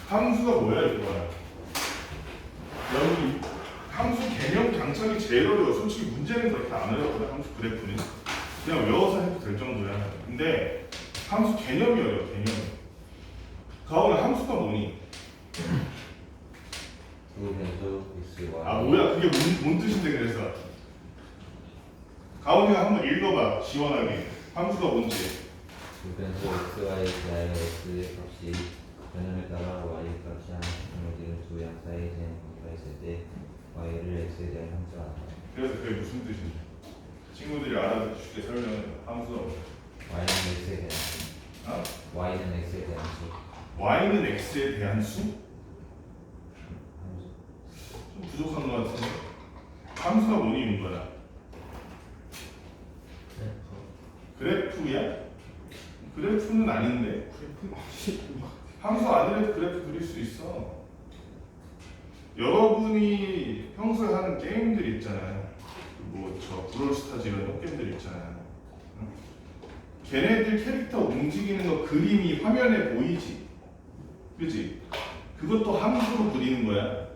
함수가 뭐야 이거야? 여기 함수 개념 강착이 제일 어려워. 솔직히 문제는 그렇게 안 어렵거든. 함수 그래프는 그냥 외워서 해도 될 정도야. 근데 함수 개념이 어려워. 개념. 가오는 함수가 뭐니? 두 변수 x, y. 아 뭐야 그게 뭔 뜻인데 그래서? 가오이가 한번 읽어봐 시원하게. 함수가 뭔지. 두 변수 x, y 대하여 x의 값이 변형에 따라 y 값이 하나 정해지는 두 양사이의 관계가 있을 때 y를 x에 대한 함수라 한다. 그래서 그게 무슨 뜻인지 친구들이 알아듣기 쉽게 설명해. 함수가 뭐야? y는 x에 대한 어? y는 x에 대한 수. y는 x에 대한 수? 함수. 좀 부족한 것 같은데. 함수가 뭐니 이거야? 그래프야? 그래프는 아닌데. 함수 아니래도 그래프 그릴 수 있어. 여러분이 평소에 하는 게임들 있잖아요. 뭐 저 브롤스타즈 이런 게임들 있잖아요. 걔네들 캐릭터 움직이는 거 그림이 화면에 보이지? 그지? 그것도 함수로 그리는 거야.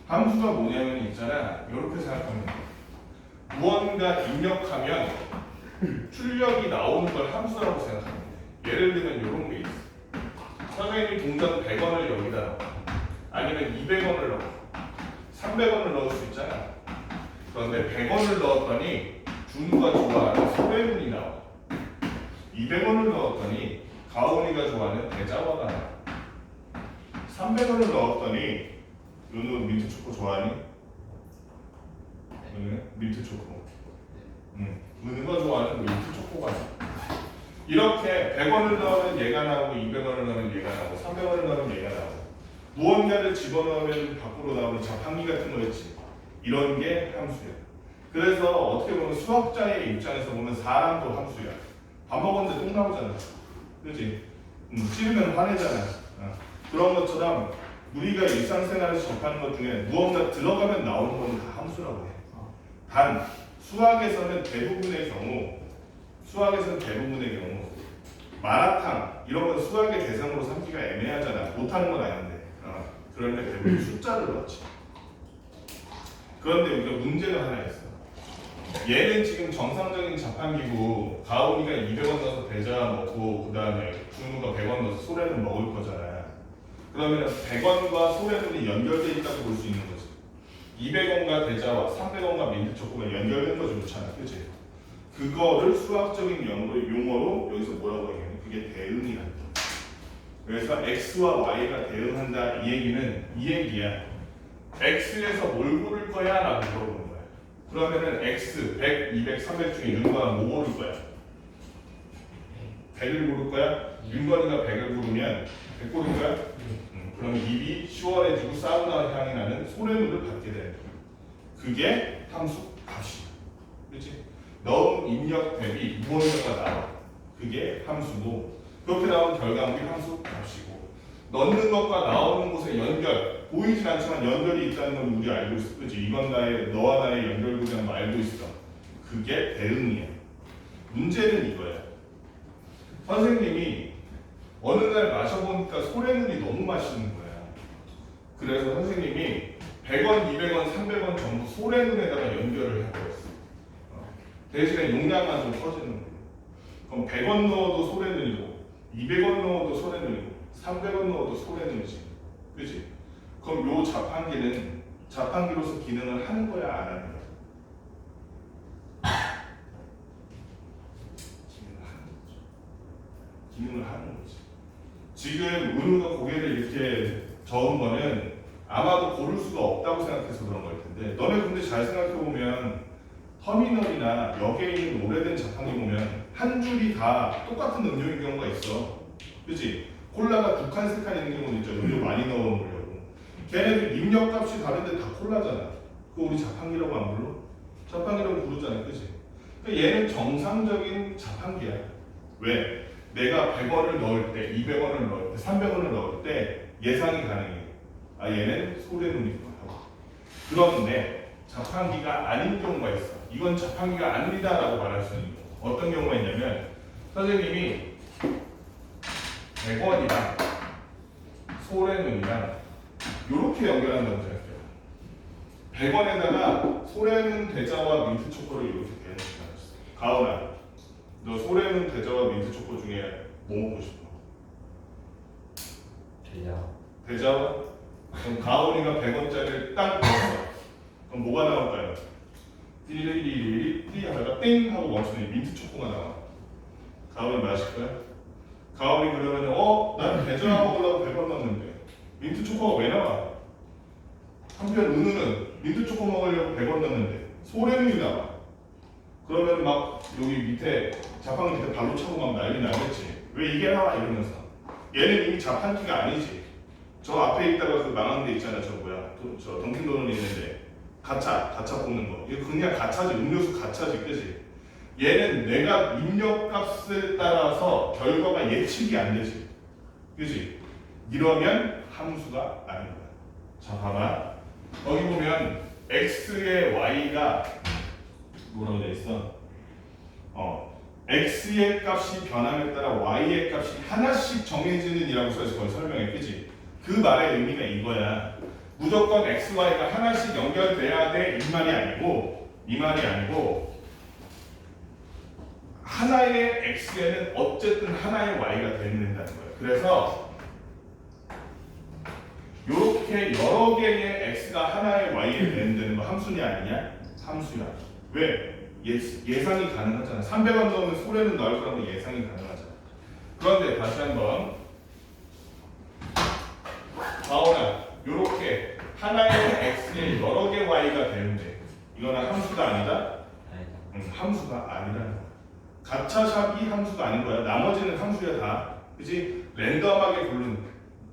함수가 뭐냐면 있잖아. 이렇게 생각하면 돼. 무언가 입력하면 출력이 나오는 걸 함수라고 생각하면 돼. 예를 들면 이런 게 있어. 선생님이 동전 100원을 여기다 넣어. 아니면 200원을 넣어. 300원을 넣을 수 있잖아. 그런데 100원을 넣었더니 준우가 좋아하는 소래문이 나와. 200원을 넣었더니 가온이가 좋아하는 대자화가 나와. 300원을 넣었더니 윤우 민트 초코 좋아하니? 민트 초코. 은우가 좋아하는 민트 초코가 나와. 이렇게 100원을 넣으면 얘가 나오고 200원을 넣으면 얘가 나오고 300원을 넣으면 얘가 나오고 무언가를 집어넣으면 밖으로 나오는 자판기 같은 거였지. 이런 게 함수야. 그래서 어떻게 보면 수학자의 입장에서 보면 사람도 함수야. 밥 먹었는데 똥 나오잖아. 그렇지? 찌르면 화내잖아. 그런 것처럼 우리가 일상생활에서 접하는 것 중에 무언가 들어가면 나오는 건 다 함수라고 해. 단 수학에서는 대부분의 경우 마라탕 이런 건 수학의 대상으로 삼기가 애매하잖아. 못하는 건 아닌데. 그런데 대부분 숫자를 넣지. 그런데 우리가 문제가 하나 있어. 얘는 지금 정상적인 자판기고 가온이가 200원 넣어서 대자 먹고 그 다음에 준우가 100원 넣어서 소래는 먹을 거잖아. 그러면 100원과 소래문이 연결돼 있다고 볼 수 있는 거지. 200원과 대자와 300원과 민트초코가 연결된 거 좋잖아. 그치? 그거를 수학적인 용어로 여기서 뭐라고 얘기하냐. 그게 대응이란다. 그래서 x와 y가 대응한다. 이 얘기는 이 얘기야. x에서 뭘 고를 거야? 라고 물어보는 거야. 그러면은 x, 100, 200, 300 중에 윤건아 뭐 고를 거야? 100을 고를 거야? 윤건이가 100을 고르면 100 고를 거야? 그러면 입이 시원해지고 사우나 향이 나는 소래문을 받게 되는 거야. 그게 함수 값이야. 그렇지? 넣은 입력 대비 무언가가 나와. 그게 함수고 그렇게 나온 결과물이 함수 값이고 넣는 것과 나오는 곳의 연결 보이진 않지만 연결이 있다는 건 우리 알고 있어. 그렇지? 이건 너와 나의 연결고리라는 거 알고 있어. 그게 대응이야. 문제는 이거야. 선생님이 어느 날 마셔보니까 소래문이 너무 맛있는 거야. 그래서 선생님이 100원, 200원, 300원 전부 소래문에다가 연결을 해버렸어. 대신에 용량만 좀 커지는 거예요. 그럼 100원 넣어도 소래문이고 200원 넣어도 소래문이고 300원 넣어도 소래문이지. 그치? 그럼 요 자판기는 자판기로서 기능을 하는 거야 안 하는 거야? 기능을 하는 거지. 지금 은우가 고개를 이렇게 저은 거는 아마도 고를 수가 없다고 생각해서 그런 걸 텐데 너네 근데 잘 생각해보면 터미널이나 역에 있는 오래된 자판기 보면 한 줄이 다 똑같은 음료인 경우가 있어. 그치? 콜라가 두 칸, 세 칸 있는 경우도 있죠. 음료 많이 넣어놓으려고. 걔네들 입력값이 다른데 다 콜라잖아. 그거 우리 자판기라고 안 불러? 자판기라고 부르잖아. 그치? 그러니까 얘는 정상적인 자판기야. 왜? 내가 100원을 넣을 때, 200원을 넣을 때, 300원을 넣을 때 예상이 가능해. 아 얘는 소래문이구나 하고. 그런데 자판기가 아닌 경우가 있어. 이건 자판기가 아니다라고 말할 수 있는 경우. 어떤 경우가 있냐면 선생님이 100원이랑 소래눈이랑 이렇게 연결한다고 생각해요. 100원에다가 소래눈 대자와 민트 초코를 이렇게 대응시켰어. 가은아, 너 소래눈 대자와 민트 초코 중에 뭐 먹고 싶어? 대자와? 그럼 가은이가 100원짜리를 딱 넣었어. 그럼 뭐가 나올까요? 띠리리리리 하다가 땡 하고 멈추는 민트 초코가 나와. 가은이 마실 거야? 가은이 그러면 난 대자와 먹으려고 100원 넣었는데 민트 초코가 왜 나와? 한편 은우는 민트 초코 먹으려고 100원 넣었는데 소래눈이 나와. 그러면 막 여기 밑에 자판 밑에 발로 차고 막 난리 나겠지. 왜 이게 나와 이러면서. 얘는 이미 자판기가 아니지. 저 앞에 있다가 그 망한 데 있잖아. 저 뭐야? 저 던킨도넛 있는데 가차 뽑는 거. 이거 그냥 가차지. 음료수 가차지, 그지? 얘는 내가 입력값을 따라서 결과가 예측이 안 되지, 그지? 이러면 함수가 아닌 거야. 자, 봐봐. 거기 보면 x의 y가 뭐라고 돼 있어? x의 값이 변함에 따라 y의 값이 하나씩 정해지는 이라고 써서 거기 설명해, 그지? 그 말의 의미가 이거야. 무조건 x, y가 하나씩 연결돼야 돼 이 말이 아니고, 하나의 x에는 어쨌든 하나의 y가 된다는 거예요. 그래서 이렇게 여러 개의 x가 하나의 y에 되는 거 함수냐 아니냐? 함수야. 왜? 예상이 가능하잖아. 300원 넣으면 소래는 나올 거라고 예상이 가능하잖아. 그런데 다시 한번 가오나 이렇게 하나의 x에 여러 개 y가 되는데 이거는 함수가 아니다? 함수가 아니라는 거야. 가차샵이 함수가 아닌 거야. 나머지는 함수야 다. 그치? 랜덤하게 고른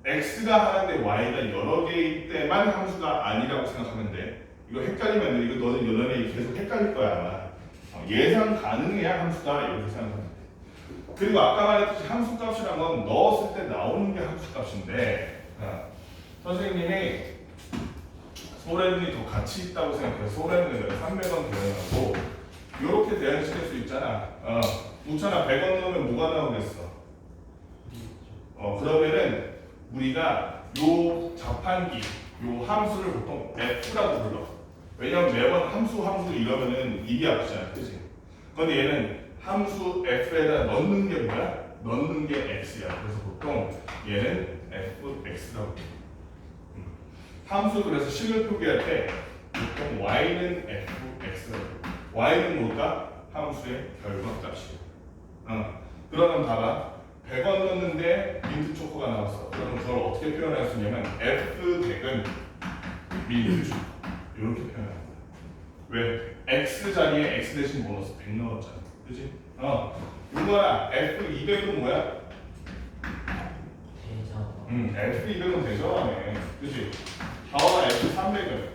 x가 하는데 y가 여러 개일 때만 함수가 아니라고 생각하면 돼. 이거 헷갈리면 안 돼. 이거 너네 계속 헷갈릴 거야 아마. 예상 가능해야 함수다 이렇게 생각하면 돼. 그리고 아까 말했듯이 함수 값이란 건 넣었을 때 나오는 게 함수 값인데 선생님이 소래눈이 더 가치 있다고 생각해. 소래눈을 300원 대응하고 이렇게 대응시킬 수 있잖아. 웃잖아. 100원 넣으면 뭐가 나오겠어? 그러면은 우리가 요 자판기, 요 함수를 보통 F라고 불러. 왜냐면 매번 함수 이러면은 입이 아프잖아, 그치? 근데 얘는 함수 F에다 넣는 게 뭐야? 넣는 게 X야. 그래서 보통 얘는 FX라고. 함수 그래서 식을 표기할 때 보통 Y는 FX라고. Y는 뭘까? 함수의 결과값이야. 그러면 봐봐. 100원 넣는데 민트 초코가 나왔어. 그러면 그걸 어떻게 표현할 수 있냐면 F100은 민트 초코. 이렇게 표현합니다. 왜? X 자리에 X 대신 뭐 넣었어? 100 넣었잖아. 그치? 이거야. F200은 뭐야? F200은 대전하네. 그치? 다음은 F300은?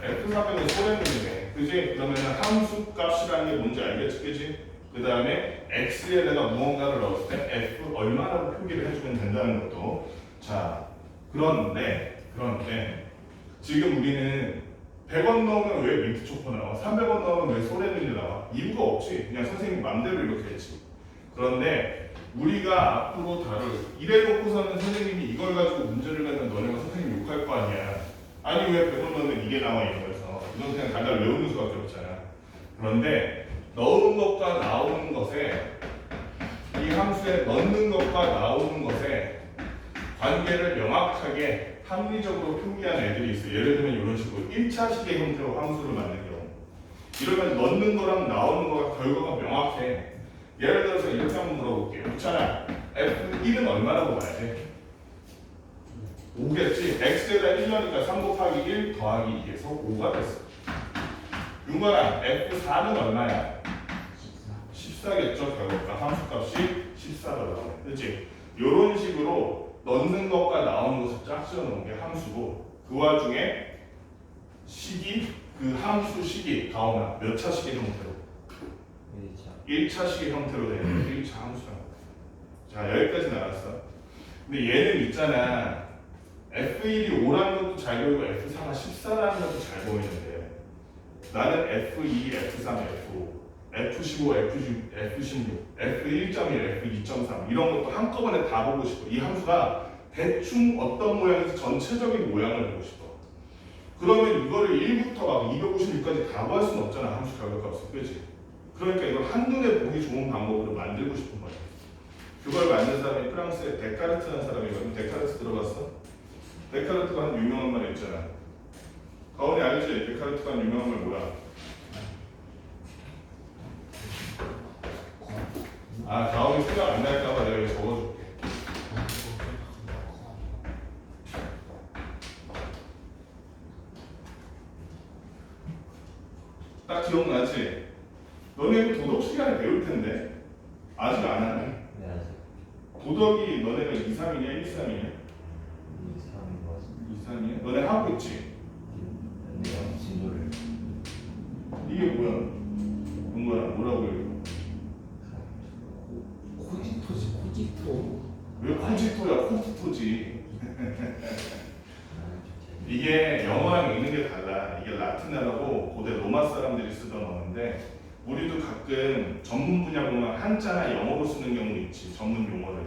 F300은 소래눈이네. 그치? 그러면 함수 값이라는 게 뭔지 알겠지? 그치? 그 다음에 X에 내가 무언가를 넣었을 때 F 얼마라고 표기를 해주면 된다는 것도. 자, 그런데 지금 우리는 100원 넣으면 왜 민트 초코 나와? 300원 넣으면 왜 소래눈이 나와? 이유가 없지. 그냥 선생님 맘대로 이렇게 했지. 그런데 우리가 앞으로 이래놓고서는 선생님이 이걸 가지고 문제를 내면 너네가 선생님 욕할 거 아니야. 아니 왜 100원 넣으면 이게 나와 이러면서. 이건 그냥 달달 외우는 수밖에 없잖아. 그런데 넣은 것과 나오는 것에 이 함수에 넣는 것과 나오는 것에 관계를 명확하게 합리적으로 표기한 애들이 있어요. 예를 들면 이런 식으로 1차식의 형태로 함수를 만든 경우. 이러면 넣는 거랑 나오는 거가 결과가 명확해. 예를 들어서 이렇게 한번 물어볼게요. 그렇잖아. F1은 얼마라고 봐야 돼? 5겠지? X에다 1년이니까 3 곱하기 1 더하기 2에서 5가 됐어. 윤건아, F4는 얼마야? 14겠죠? 결과가 함수값이 14가 나오네. 그렇지? 이런 식으로 넣는 것과 나오는 것을 짝지어 놓은 게 함수고, 그 와중에 그 함수 식이 가오나 몇 차식의 형태로? 1차식의 형태로 되는 1차 함수라고. 자, 여기까지는 알았어. 근데 얘는 있잖아. F1이 5라는 것도 잘 보이고 F4가 14라는 것도 잘 보이는데 나는 F2, F3, F5 F15, F16, F1.1, F2.3 이런 것도 한꺼번에 다 보고 싶어. 이 함수가 대충 어떤 모양에서 전체적인 모양을 보고 싶어. 그러면 이거를 1부터 막 256까지 다 구할 수는 없잖아. 함수 결과값을. 그렇지? 그러니까 이걸 한눈에 보기 좋은 방법으로 만들고 싶은 거야. 그걸 만든 사람이 프랑스의 데카르트라는 사람이거든. 데카르트 들어봤어? 데카르트가 한 유명한 말 있잖아. 가온이 알지? 데카르트가 한 유명한 말 뭐야? 아, 가온이 생각 안 날까봐 내가 이거 적어줄게. 딱 기억나지? 너네는 도덕 시간에 배울 텐데 아직 안 하네. 네, 아직 도덕이 너네가 2, 3이냐 1, 3이냐? 2,3인 것 같습니다. 2, 3이냐? 너네 하고 있지? 내가 진도를 이게 뭐야? 뭔가 뭐라고 해요? 코지토지 코지토. 왜 코지토야? 코지토지. 이게 영어랑 읽는 게 달라. 이게 라틴어라고 고대 로마 사람들이 쓰던 언어인데 우리도 가끔 전문 분야 보면 한자나 영어로 쓰는 경우 있지. 전문 용어를.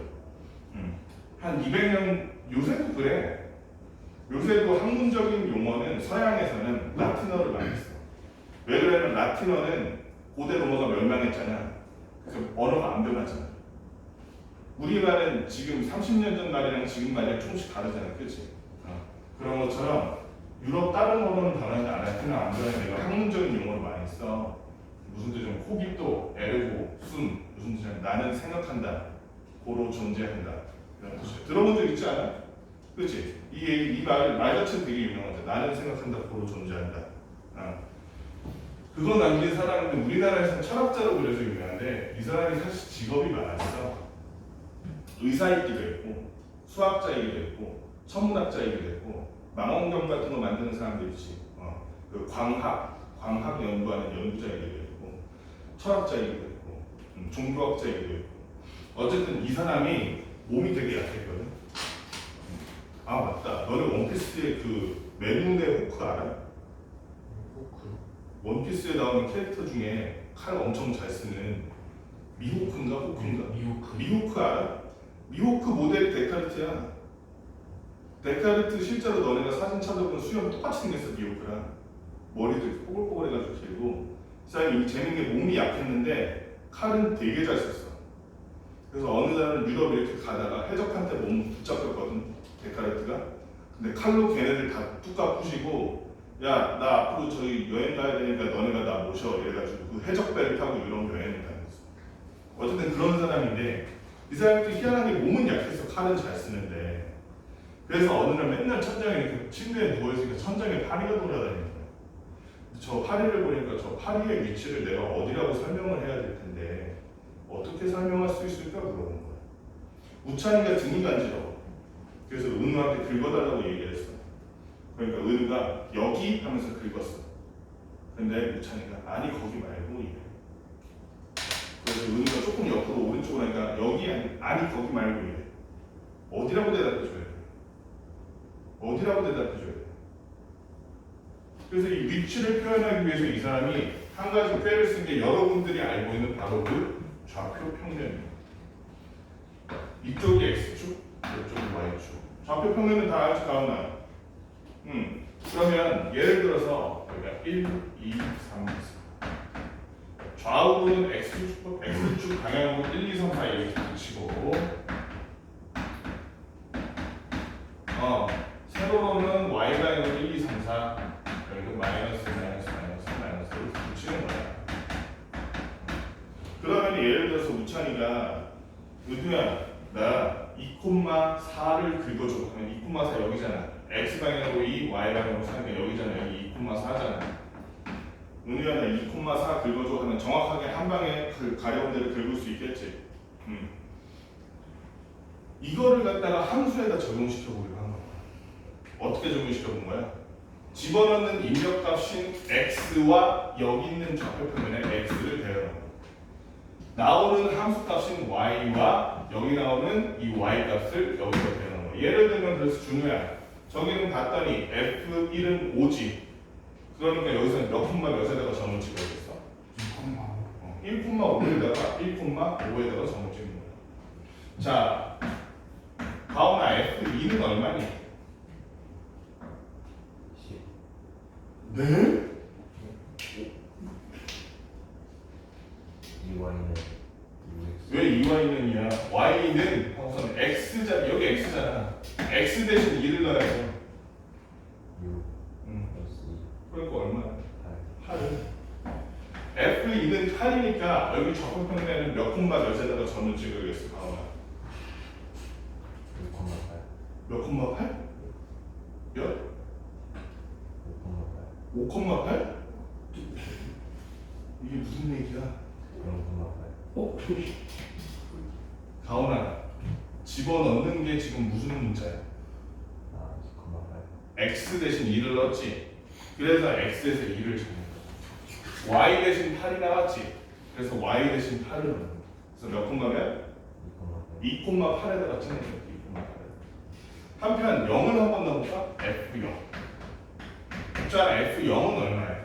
한 200년 요새도 그래. 요새도 학문적인 용어는 서양에서는 라틴어를 많이 써. 왜 그러냐면 라틴어는 고대 로마가 멸망했잖아. 그래서 언어가 안 변하잖아. 우리말은 지금 30년 전 말이랑 지금 말이랑 조금씩 다르잖아. 그치? 그런 것처럼 유럽 다른 언어는 변하지 않아요. 그냥 안 변해. 내가 학문적인 용어를 많이 써. 무슨 뜻이냐면 코기또, 에르고, 순 무슨 뜻이냐면 나는 생각한다. 고로 존재한다. 이런 뜻이야. 들어본 적 있지 않아? 그치? 이 말 자체는 되게 유명하죠. 나는 생각한다. 고로 존재한다. 그거 남긴 사람은 우리나라에서는 철학자로 그래서 유명한데 이 사람이 사실 직업이 많았어. 의사이기도 했고 수학자이기도 했고 천문학자이기도 했고 망원경 같은 거 만드는 사람들이지. 그 광학 연구하는 연구자이기도 했고 철학자이기도 했고 종교학자이기도 했고 어쨌든 이 사람이 몸이 되게 약했거든. 아 맞다. 너는 원피스의 그 맨눈의 호크 알아? 호크. 원피스에 나오는 캐릭터 중에 칼 엄청 잘 쓰는 미호크인가 호크인가? 미호크. 미호크 알아? 미호크 모델이 데카르트야. 데카르트 실제로 너네가 사진 찾아보면 수염 똑같이 생겼어. 미호크랑 머리도 이렇게 뽀글뽀글해가지고 길고 이 사람이 재밌는 게 몸이 약했는데 칼은 되게 잘 썼어. 그래서 어느 날은 유럽에 이렇게 가다가 해적한테 몸 붙잡혔거든 데카르트가. 근데 칼로 걔네들 다 뚝까 부시고 야 나 앞으로 저기 여행 가야 되니까 너네가 나 모셔 이래가지고 그 해적배를 타고 유럽 여행을 다녔어. 어쨌든 그런 사람인데 이 사람도 희한하게 몸은 약해서 칼은 잘 쓰는데 그래서 어느 날 맨날 천장에 이렇게 침대에 누워있으니까 천장에 파리가 돌아다니는 거야. 저 파리를 보니까 저 파리의 위치를 내가 어디라고 설명을 해야 될 텐데 어떻게 설명할 수 있을까 물어본 거야. 우찬이가 등이 간지러워. 그래서 은우한테 긁어달라고 얘기를 했어. 그러니까 은우가 여기 하면서 긁었어. 근데 우찬이가 아니 거기 말고 이래. 그래서 은우가 조금 옆으로 오른쪽으로 하니까 여기 아니 거기 말고 이래. 어디라고 대답해줘야 돼? 어디라고 대답해줘야 돼? 그래서 이 위치를 표현하기 위해서 이 사람이 한 가지 꾀를 쓴 게 여러분들이 알고 있는 바로 그 좌표 평면입니다. 이쪽이 X축, 이쪽이 Y축. 좌표 평면은 다 알지, 가은아? 그러면 예를 들어서 여기가 1, 2, 3, 4 좌우로는 X축 방향으로 1, 2, 3, 4 이렇게 붙이고 세로로는 Y 방향으로 1, 2, 3, 4 여기도 마이너스 이렇게 붙이는 거야. 그러면 예를 들어서 우찬이가 은우야 나 2,4를 긁어줘 하면 2,4 여기잖아. X 방향으로 2, Y 방향으로 4니까 여기잖아. 여기 2,4잖아. 은우야 나 2,4 긁어줘 하면 정확하게 한 방에 그 가려운 데를 긁을 수 있겠지. 이거를 갖다가 함수에다 적용시켜 보기로 한 거야. 어떻게 적용시켜 본 거야? 집어넣는 입력값인 x와 여기 있는 좌표평면에 x를 대여하고 나오는 함수값인 y와 여기 나오는 이 y값을 여기서 대여하는 거야. 예를 들면 그래서 준우야 저기는 봤더니 f1은 5지. 그러니까 여기서 몇 푼만 몇에다가 점을 찍어야겠어? 2,5. 1,5에다가 1,5에다가 점을 찍는 거야. 자, 가오나 F2는 얼마니? 10. 네? 이 Y는 왜 2y는이야? y는 하고서는 x잖아. 여기 x잖아. x 대신 2를 넣어야죠. 6 응. 플러스 2 그러니까 얼마야? 8 8을. f2는 8이니까 여기 적분평면에는 몇 콤마 몇에다가 점을 찍어야겠어. 가오나. 6,8 몇 콤마 8? 몇? 5,8 5,8? 이게 무슨 얘기야? 0,8 어? 가오나, 집어넣는 게 지금 무슨 문자야? 아 10,8 x 대신 2를 넣었지. 그래서 x에서 2를 잡는 거야. y 대신 8이 나왔지. 그래서 y 대신 8을 넣는 거야. 그래서 몇 콤마면? 2,8 2,8에다가 찍는 거야. 2,8. 한편 0을 한번 넣어볼까? F0. 자, F0은 얼마야?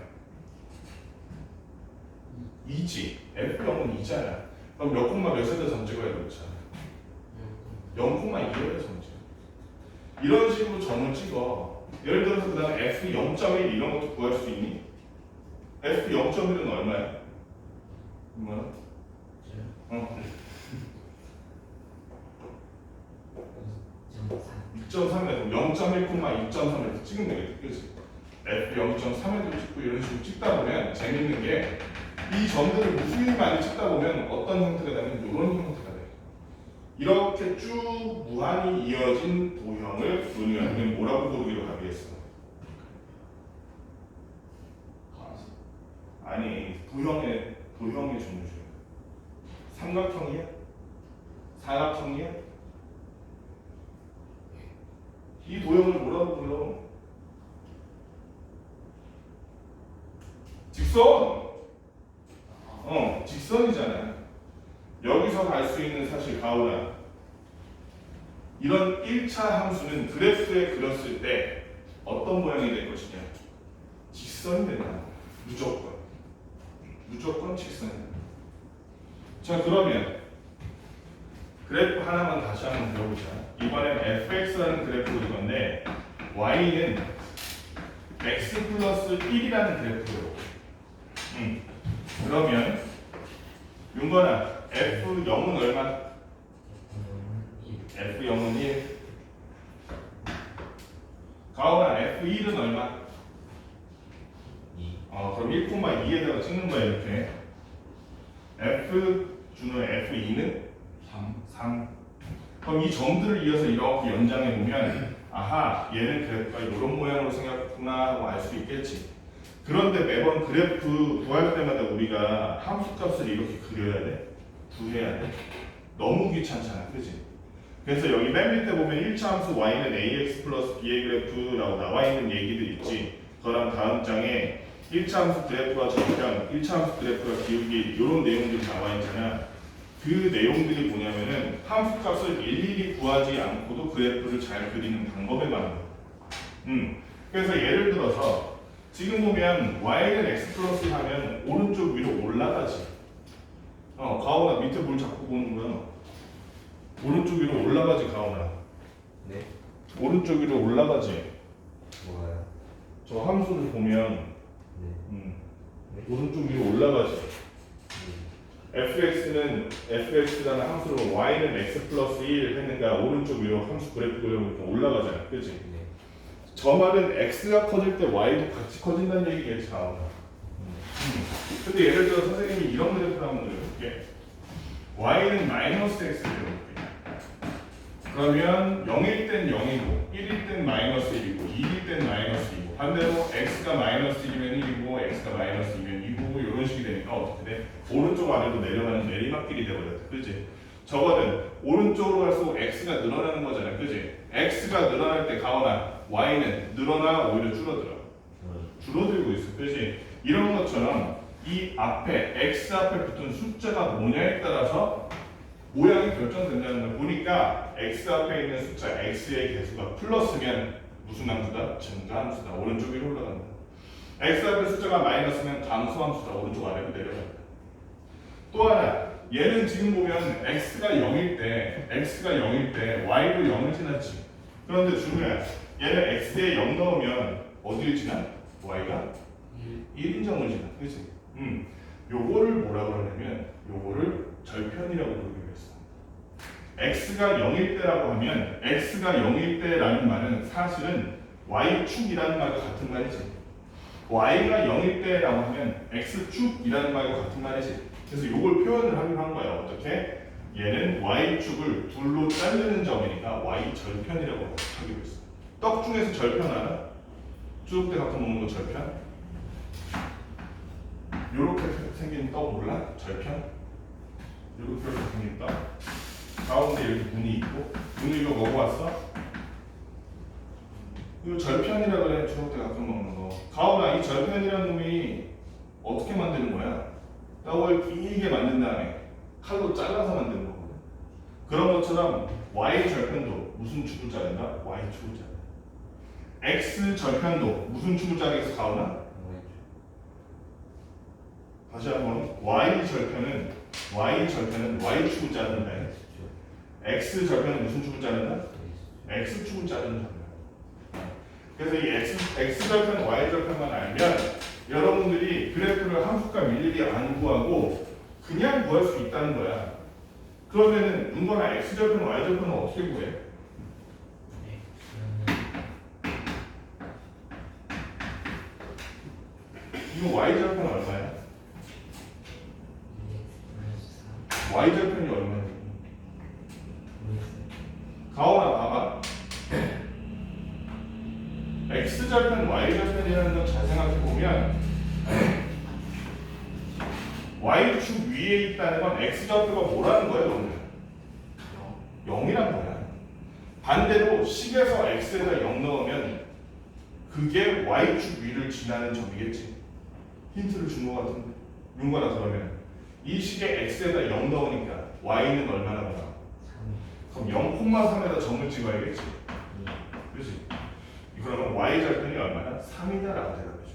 2지. F0은 2잖아. 그럼 몇 콤마 몇에다 점 찍어야 되잖아. 0,2에다 점 찍어. 이런 식으로 점을 찍어. 예를 들어서 그 다음에 F0.1 이런 것도 구할 수 있니? F0.1은 얼마야? 얼마야? 어. 2.3에서 0.1, 2.3에서 찍으면 되겠지, 그치? F0.3에도 찍고 이런 식으로 찍다 보면 재밌는 게 이 점들을 무수히 많이 찍다 보면 어떤 형태가 되면 이런 형태가 돼요. 이렇게 쭉 무한히 이어진 도형을 우리는 뭐라고 부르기로 합의했어? 아니, 도형의 종류. 삼각형이야? 사각형이야? 이 도형을 뭐라고 불러? 직선! 직선이잖아. 여기서 갈 수 있는 사실 가오나 이런 1차 함수는 그래프에 그렸을 때 어떤 모양이 될 것이냐? 직선이 된다. 무조건 직선이다. 자, 그러면 그래프 하나만 다시 한번 그려보자. 이번엔 fx라는 그래프가 이건데 y는 x 플러스 1이라는 그래프로. 그러면 윤건아, f0은 얼마? f0은 1. 가오나, f1은 얼마? 2 그럼 1,2에다가 찍는 거야, 이렇게. 준호의 f2는 3. 그럼 이 점들을 이어서 이렇게 연장해 보면 아하, 얘는 그래프가 이런 모양으로 생겼구나 하고 알 수 있겠지. 그런데 매번 그래프 구할 때마다 우리가 함수값을 이렇게 그려야 돼? 구해야 돼? 너무 귀찮잖아, 그지? 그래서 여기 맨 밑에 보면 1차 함수 y는 ax 플러스 b의 그래프라고 나와 있는 얘기들 있지. 그거랑 다음 장에 1차 함수 그래프와 정평, 1차 함수 그래프와 기울기 이런 내용들이 나와 있잖아. 그 내용들이 뭐냐면은 함수값을 일일이 구하지 않고도 그래프를 잘 그리는 방법에 말하는 거야. 그래서 예를 들어서 지금 보면 y는 x 플러스 하면 오른쪽 위로 올라가지. 가오나 밑에 뭘 자꾸 보는 거야? 오른쪽 위로 올라가지, 가오나. 네? 오른쪽 위로 올라가지. 뭐가요? 저 함수를 보면 네. 오른쪽 위로 올라가지. fx라는 함수로 y는 x 플러스 1 했는가 오른쪽 위로 함수 그래프 그려보니까 올라가잖아, 그렇지? 네. 저 말은 x가 커질 때 y도 같이 커진다는 얘기겠지, 가오나. 근데 예를 들어 선생님이 이런 그래프를 한번 그려볼게. y는 마이너스 x를 그려볼게. 그러면 0일 땐 0이고 1일 땐 마이너스 1이고 2일 땐 마이너스 2고 반대로 x가 마이너스 1이면 1이고 x가 마이너스 2면 2고 이런 식이 되니까 어떻게 돼? 오른쪽 아래로 내려가는 내리막길이 되버렸어, 그렇지? 저거는 오른쪽으로 갈수록 x가 늘어나는 거잖아, 그렇지? x가 늘어날 때 가오나 y는 늘어나 오히려 줄어들어? 줄어들고 있어, 그렇지? 이런 것처럼 이 앞에 x 앞에 붙은 숫자가 뭐냐에 따라서 모양이 결정된다는 걸 보니까 x 앞에 있는 숫자 x의 개수가 플러스면 무슨 함수다? 증가함수다. 오른쪽 위로 올라간다. x 앞에 숫자가 마이너스면 감소함수다. 오른쪽 아래로 내려간다. 또 하나, 얘는 지금 보면 x가 0일 때 y도 0을 지났지. 그런데 준우야, 얘는 x에 0 넣으면 어디를 지나? y가 1인정을 지나. 그치? 요거를 뭐라고 하냐면 요거를 절편이라고 부르기로 했어. x가 0일 때라고 하면 x가 0일 때라는 말은 사실은 y축이라는 말과 같은 말이지. y가 0일 때라고 하면 x축이라는 말과 같은 말이지. 그래서 이걸 표현을 하기로 한 거야. 어떻게? 얘는 y축을 둘로 자르는 점이니까 y절편이라고 하기로 했어. 떡 중에서 절편 알아? 쭉 때 갖고 먹는 거 절편? 요렇게 생긴 떡 몰라? 절편? 요렇게 생긴 떡. 가운데 이렇게 문이 있고. 문을 이거 먹어봤어? 이거 절편이라 그래. 쭉 때 갖고 먹는 거. 가오나 이 절편이라는 놈이 어떻게 만드는 거야? 떡을 길게 만든 다음에 칼로 잘라서 만드는 거거든. 그런 것처럼 y 절편도 무슨 축을 자른다? y 축을 자른다. x 절편도 무슨 축을 자르겠어? 가오나? 다시 한번 y 절편은 y 축을 자른다. x 절편은 무슨 축을 자른다? x 축을 자르는 거야. 그래서 이 x 절편, y 절편만 알면 여러분들이 그래프를 함수값 일일이 안 구하고 그냥 구할 수 있다는 거야. 그러면은 문거나 x 절편, y 절편은 어떻게 구해? 이거 y 절편 얼마야? y 절편이 얼마야? 가오나 봐봐. x 절편, y 절편이라는 건 잘 생각해 보면 y축 위에 있다는 건 x 좌표가 뭐라는 거예요, 오늘? 0이란 거야. 반대로 식에서 x에다 0 넣으면 그게 y축 위를 지나는 점이겠지. 힌트를 준 거 같은데. 윤거나 그러면 이 식에 x에다 0 넣으니까 y는 얼마나 나와? 그럼 0,3에다 점을 찍어야겠지. 그렇지? 그러면 y절편이 얼마나? 3이다라고 대답해줘.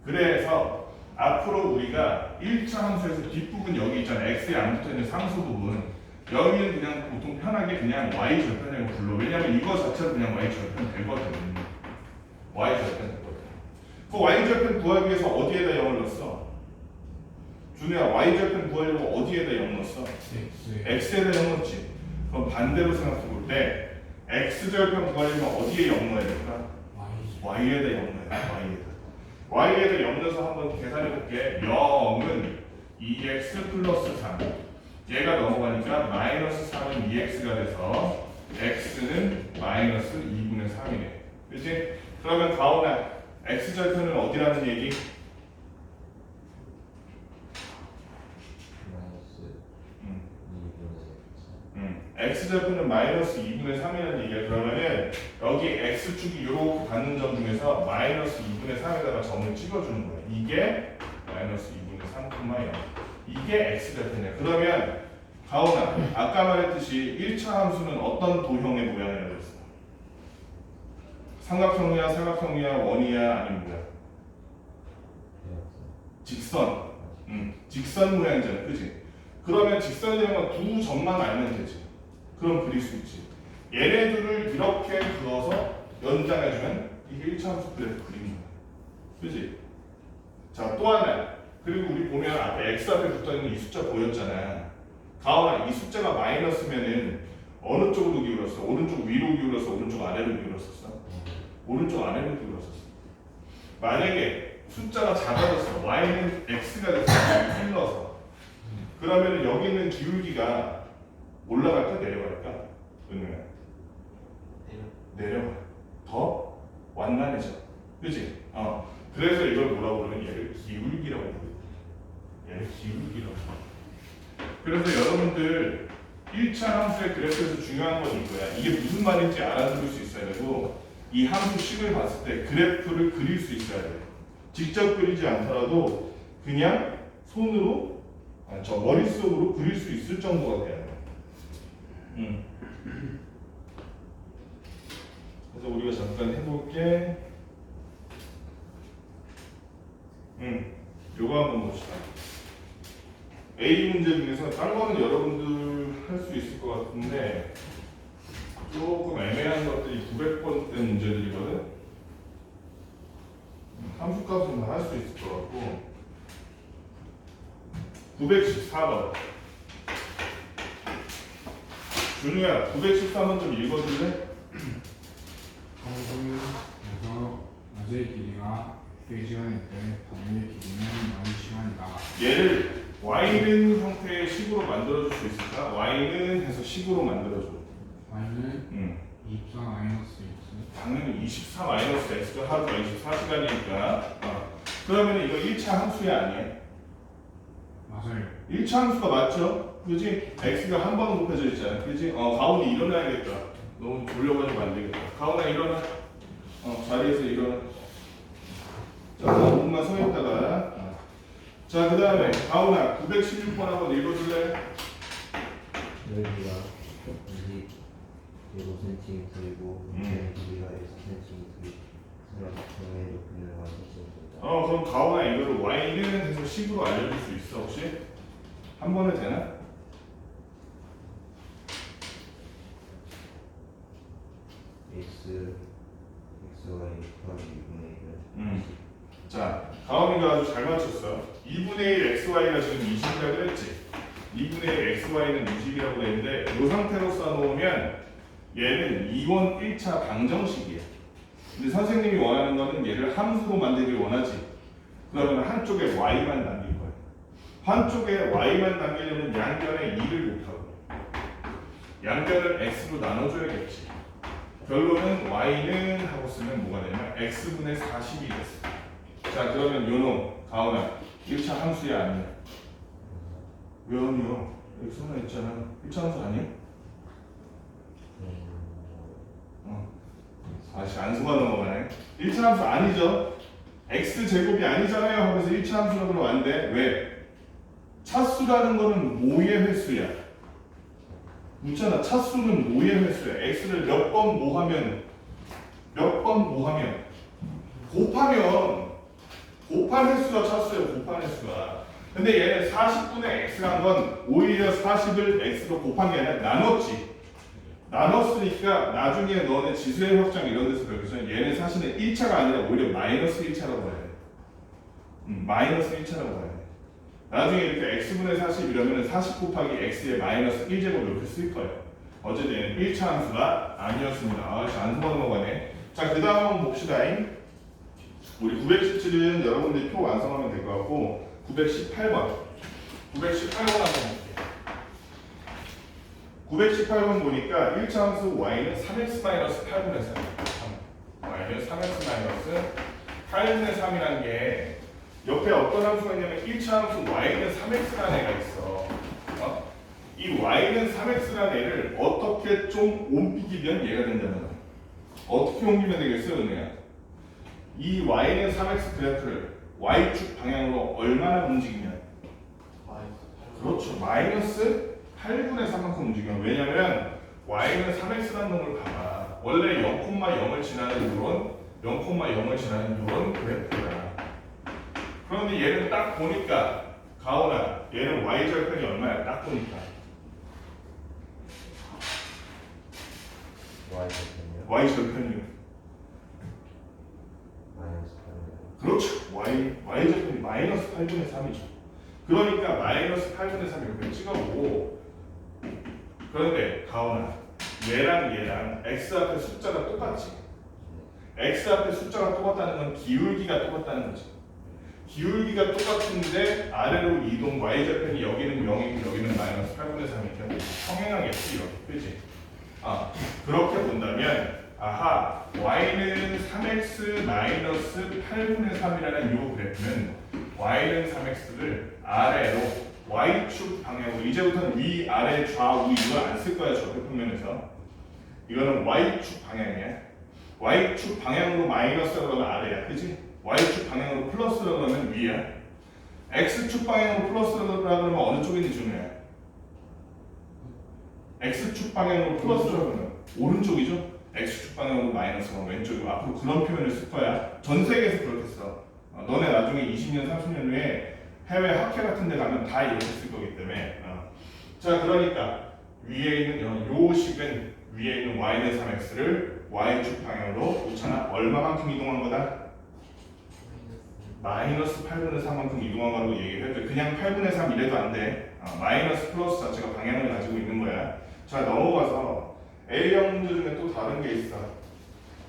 그래서 앞으로 우리가 1차 함수에서 뒷부분 여기 있잖아. x에 안 붙어있는 상수 부분. 여기는 그냥 보통 편하게 그냥 y절편이라고 불러. 왜냐면 이거 자체로 그냥 y절편 되거든. y절편 되거든. 그 y절편 구하기 위해서 어디에다 0을 넣었어? 준우야, y절편 구하려고 어디에다 0 넣었어? x에다 0 넣었지. 그럼 반대로 생각해 볼 때 x절편 구하려면 어디에 0 넣어야 될까? y에다 0 넣어야 돼. y에다 0 넣어서 한번 계산해 볼게. 0은 2x 플러스 3. 얘가 넘어가니까 마이너스 3은 2x가 돼서 x는 마이너스 2분의 3이네. 그치? 그러면 가오나 x절편은 어디라는 얘기? x절편은 마이너스 2분의 3이라는 얘기야. 그러면은 여기 x축이 이렇게 닿는 점 중에서 마이너스 2분의 3에다가 점을 찍어주는 거야. 이게 마이너스 2분의 3, 0. 이게 x절편이야. 그러면 가오나 아까 말했듯이 1차 함수는 어떤 도형의 모양이라고 했어? 삼각형이야, 사각형이야, 원이야, 아니면 뭐야? 직선. 직선 모양이잖아. 그치? 그러면 직선이라면 두 점만 알면 되지. 그럼 그릴 수 있지. 얘네들을 이렇게 그어서 연장해주면 이게 1차 함수 그래프 그리는 거야. 그치? 자, 또 하나. 그리고 우리 보면 앞에 x 앞에 붙어있는 이 숫자 보였잖아. 가오나 이 숫자가 마이너스면은 어느 쪽으로 기울었어? 오른쪽 위로 기울었어? 오른쪽 아래로 기울었었어? 오른쪽 아래로 기울었었어. 만약에 숫자가 작아졌어. y는 x가 됐어. 흘러서. 그러면 여기 있는 기울기가 올라갈까 내려갈까? 은우야. 내려가. 더 완만해져. 그치? 그래서 이걸 뭐라고 부르는 얘를 기울기라고 부르는 얘를 기울기라고. 그래서 여러분들 1차 함수의 그래프에서 중요한 건 이거야. 이게 무슨 말인지 알아들을 수 있어야 되고 이 함수 식을 봤을 때 그래프를 그릴 수 있어야 돼. 직접 그리지 않더라도 그냥 손으로 저 머릿속으로 그릴 수 있을 정도가 돼야 돼. 그래서 우리가 잠깐 해볼게. 요거 한번 봅시다. A 문제 중에서 딴 거는 여러분들 할 수 있을 것 같은데 조금 애매한 것들이 900번대 문제들이거든. 함수값은 다 할 수 있을 것 같고 914번 준우야 914번 좀 읽어줄래? 성분에서 낮의 길이가 100시간일 때 밤의 길이는 많은 시간이다. 얘를 y는 형태의 식으로 만들어줄 수 있을까? y는 해서 식으로 만들어줘. y는 24 마이너스 x. 당연히 24 마이너스 x가 하루가 24시간이니까 그러면 이거 1차 함수야 아니야? 맞아요. 1차 함수가 맞죠? 그지? x가 한 번 곱해져 있잖아. 그지? 가온이 일어나야겠다. 너무 졸려가지고 안 되겠다. 가온아 일어나. 자리에서 일어나. 자, 5분만 서 있다가. 자, 그 다음에 가온아 916번 한번 읽어줄래? 여기가 25cm이고 길이가 1cm 사각형의 높이는 y cm입니다. 그럼 가온아 이거를 y는 해서 식으로 알려줄 수 있어 혹시? 한 번에 되나? x y 더하기 2분의 1은 자, 가온이가 아주 잘 맞췄어. 2분의 1 xy가 지금 20이라고 그랬지? 2분의 1 xy는 20이라고 했는데 이 상태로 써놓으면 얘는 2원 1차 방정식이야. 근데 선생님이 원하는 거는 얘를 함수로 만들길 원하지. 그러면 한쪽에 y만 남길 거야. 한쪽에 y만 남기려면 양변에 2를 곱하고 양변을 x로 나눠줘야겠지. 결론은 y는 하고 쓰면 뭐가 되냐면 x분의 40이 됐어. 자 그러면 요놈 가온아 1차 함수야 아니야? 왜 아니야? 여기 써놔 있잖아. 1차 함수 아니야? 아씨 안수가 넘어가네. 1차 함수 아니죠? x제곱이 아니잖아요 하면서 1차 함수라고 나왔는데 왜? 차수라는 거는 모의 횟수야. 묻잖아. 차수는 모의 횟수야. x를 몇 번 모하면 곱한 횟수가 차수예요. 곱한 횟수가. 근데 얘는 40분의 x란 건 오히려 40을 x로 곱한 게 아니라 나눴지. 나눴으니까 나중에 너네 지수의 확장 이런 데서 배우겠지만 얘는 사실은 1차가 아니라 오히려 마이너스 1차라고 봐야 돼. 마이너스 1차라고 봐야 돼. 나중에 이렇게 x분의 40 이러면 40 곱하기 x의 마이너스 1제곱 이렇게 쓸 거예요. 어쨌든 얘는 1차 함수가 아니었습니다. 안 넘어가네. 자, 그 다음 한번 봅시다. 우리 917은 여러분들이 표 완성하면 될 것 같고 918번 한번 볼게요. 918번 보니까 1차 함수 y는 3x-8분의 3 y는 3x-8분의 3이라는 게 옆에 어떤 함수가 있냐면 1차 함수 y는 3x라는 애가 있어. 이 y는 3x라는 애를 어떻게 좀 옮기면 얘가 된다는 거야. 어떻게 옮기면 되겠어요, 은혜야? 이 y는 3x 그래프를 y축 방향으로 얼마나 움직이면? 그렇죠. 마이너스 8분의 3만큼 움직여요. 왜냐면 y는 3x라는 놈을 봐봐. 원래 0,0을 지나는 이런 0,0을 지나는 이런 그래프야. 그런데 얘는 딱 보니까 가오나 얘는 y절편이 얼마야? 딱 보니까 y절편이요. 마이너스 8분의 그렇죠. y절편이 마이너스 8분의 3이죠. 그러니까 마이너스 8분의 3 이렇게 찍어보고 그런데 가오나 얘랑 x 앞에 숫자가 똑같지. x 앞에 숫자가 똑같다는 건 기울기가 똑같다는 거지. 기울기가 똑같은데 아래로 이동 y절편이 여기는 0이고 여기는 마이너스 8분의 3이니까 평행하겠지 이렇게. 그지? 그렇게 본다면 아하 y는 3x 마이너스 8분의 3이라는 이 그래프는 y는 3x를 아래로 y축 방향으로 이제부터는 위, 아래, 좌우 이거 안 쓸 거야 적표면에서 이거는 y축 방향이야. y축 방향으로 마이너스라고 하면 아래야, 그지? y축 방향으로 플러스라고 하면 위야. x축 방향으로 플러스라고 하면 어느 쪽인지 중요해. x축 방향으로 플러스라고 하면 오른쪽이죠? x축 방향으로 마이너스가 왼쪽이고 앞으로 그런 표현을 쓸 거야. 전 세계에서 그렇게 써. 너네 나중에 20년, 30년 후에 해외 학회 같은 데 가면 다 이렇게 쓸 거기 때문에 자 그러니까 위에 있는 요 식은 위에 있는 y는 3x를 y축 방향으로 우찬아 얼마만큼 이동한 거다? 마이너스 8분의 3만큼 이동한 거라고 얘기를 해도 그냥 8분의 3 이래도 안 돼. 마이너스 플러스 자체가 방향을 가지고 있는 거야. 자 넘어가서 A형 문제 중에 또 다른 게 있어.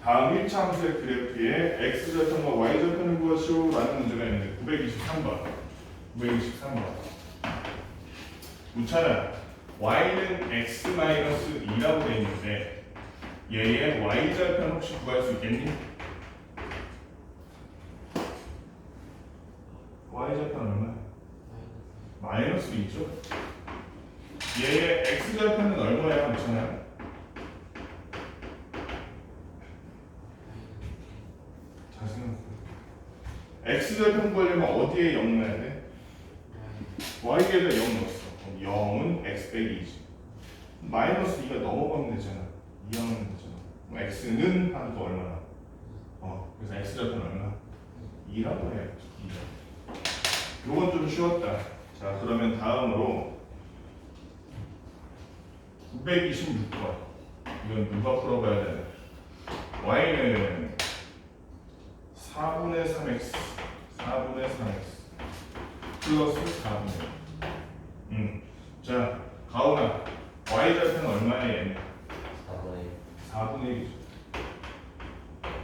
다음 1차 함수의 그래프에 x절편과 y절편을 구하시오 라는 문제가 있는데 923번 923번 우찬아 y는 x-2라고 되어 있는데 얘의 y절편 혹시 구할 수 있겠니? y절편 얼마야? 마이너스 2죠? 얘의 x절편은 얼마야? 우찬아? 잘 생각해. x절편 구하려면 어디에 0 넣어야 돼? y에다 0 넣었어. 그럼 0은 x 빼기 2지. 마이너스 2가 넘어가면 되잖아. 2 하면 되잖아. 그럼 x는 한 또 얼마나? 그래서 x절편 얼마? 2라고 해. 2. 요건 좀 쉬웠다. 자 그러면 다음으로 926번. 이건 누가 풀어봐야 되나? y는 4분의 3x 4분의 3x 플러스 4분의 1. 자 가온아 y절편 얼마야 얘는? 4분의 1이죠.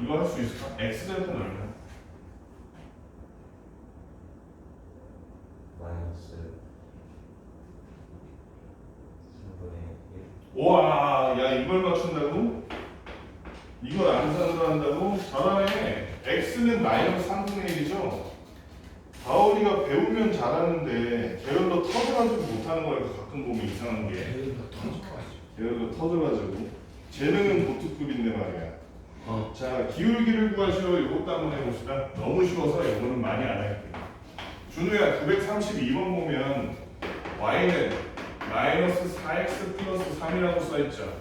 이거 할 수 있을까? x절편 얼마야? 마이너스 3분의 1. 와, 야 이걸 맞춘다고? 이걸 암산으로 한다고? 잘하네. x는 마이너스 3분의 1이죠? 가온이가 배우면 잘하는데 게을러 터져가지고 못하는 거니까 가끔 보면 이상한 게 게을러 터져가지고 재능은 보트급인데 말이야. 자 기울기를 구하시오. 이것도 한번 해봅시다. 너무 쉬워서 이거는 많이 안 할게요. 준우야 932번 보면 y는 마이너스 4x 플러스 3이라고 써있죠.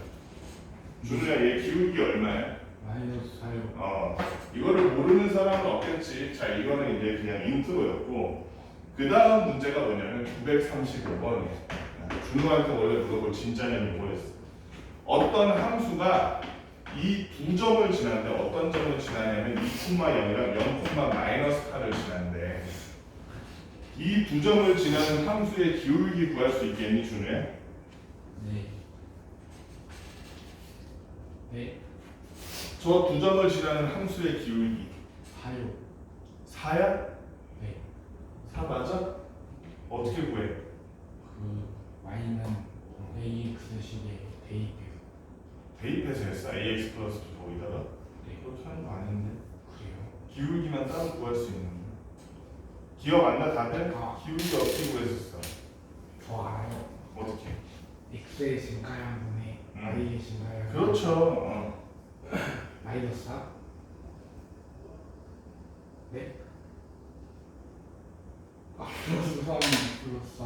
준우야 얘 기울기 얼마야? 마이너스 4요. 이거를 모르는 사람은 없겠지. 자 이거는 이제 그냥 인트로였고 그 다음 문제가 뭐냐면 935번이에요. 준우한테 원래 물어볼 진짜냐면 뭐였어? 어떤 함수가 이 두 점을 지나는데 어떤 점을 지나냐면 2,0이랑 0,-8를 지나는데 이 두 점을 지나는 함수의 기울기 구할 수 있겠니 준우야? 네. 네. 저 두 점을 지나는 함수의 기울기 4요. 4야? 네. 4 맞아? 어떻게 구해? 그 y는 ax식에 대입해서. 대입해서 했어? ax 플러스 거기다가? 네. 그렇게 하는 거 아닌데 그래요. 기울기만 따로 구할 수 있는 거야. 기억 안 나 다들? 기울기 어떻게 구했었어? 저 알아요. 어떻게? x의 증가량 분의 y의 증가량. 그렇죠. 마이너스 4? 네? 플러스 3, 플러스 4.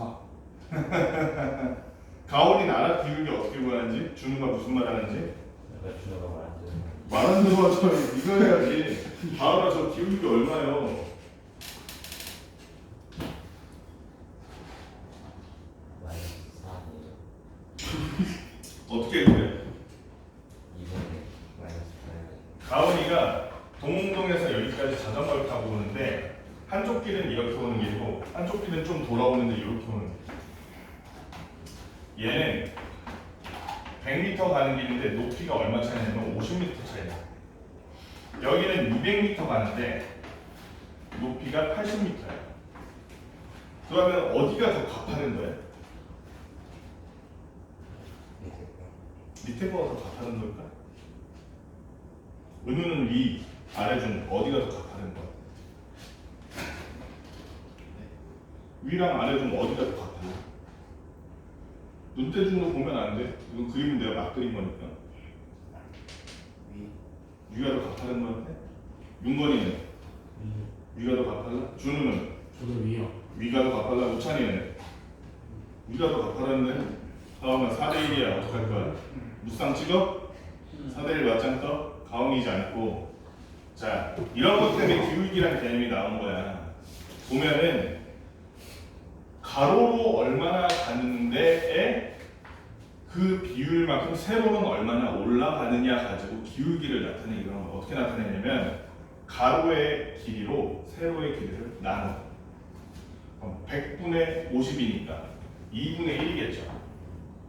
가온이 알아? 기울기 어떻게 구하는지? 준우가 무슨 말 하는지? 내가 준호가 말한 대로 말하는 대로 하죠. 이거 해야지. 가온아 저 기울기 얼마요? 마이너스 4이에요. 어떻게 그래? 2분의 마이너스 8. 가온이가 동웅동에서 여기까지 자전거를 타고 오는데 한쪽 길은 이렇게 오는 길이고 한쪽 길은 좀 돌아오는데 이렇게 오는 길. 얘는 100m 가는 길인데 높이가 얼마 차이냐면 50m 차이다. 여기는 200m 가는데 높이가 80m야. 그러면 어디가 더 가파른 거야? 밑에 거가 더 가파른 걸까? 은우는 위, 아래 중 어디가 더 가파른 거야? 위랑 아래 중 어디가 더 가파른 거야? 눈대중으로 보면 안 돼. 이건 그림은 내가 막 그린 거니까. 위가 더 가파른 거 같아? 윤건이는? 위가 더 가팔라? 준우는? 저도 위요. 위가 더 가팔라? 우찬이는? 위가 더 가파른데? 다음은 4대1이야. 어떡할 거야? 무쌍 찍어? 4대1 맞짱 떠? 가온이지 않고. 자, 이런 것 때문에 기울기란 개념이 나온 거야. 보면은 가로로 얼마나 가는데에 그 비율만큼 세로는 얼마나 올라가느냐 가지고 기울기를 나타내는 이런 걸 어떻게 나타내냐면 가로의 길이로 세로의 길이를 나눠. 그럼 100분의 50이니까 2분의 1이겠죠.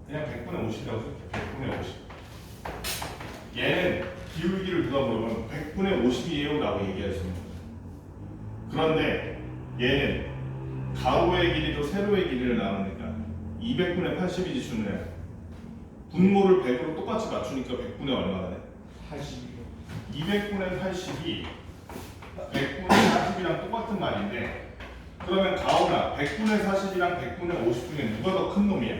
그냥 100분의 50이라고 쓸게요. 100분의 50. 얘는 기울기를 누가 물어보면 100분의 50이에요 라고 얘기할 수 있는 거죠. 그런데 얘는 가로의 길이도 세로의 길이를 나누니까 200분의 80이지 주는 분모를 100으로 똑같이 맞추니까 100분의 얼마가 돼? 80이요. 200분의 80이 100분의 40이랑 똑같은 말인데 그러면 가오나 100분의 40이랑 100분의 50 중에 누가 더 큰 놈이야?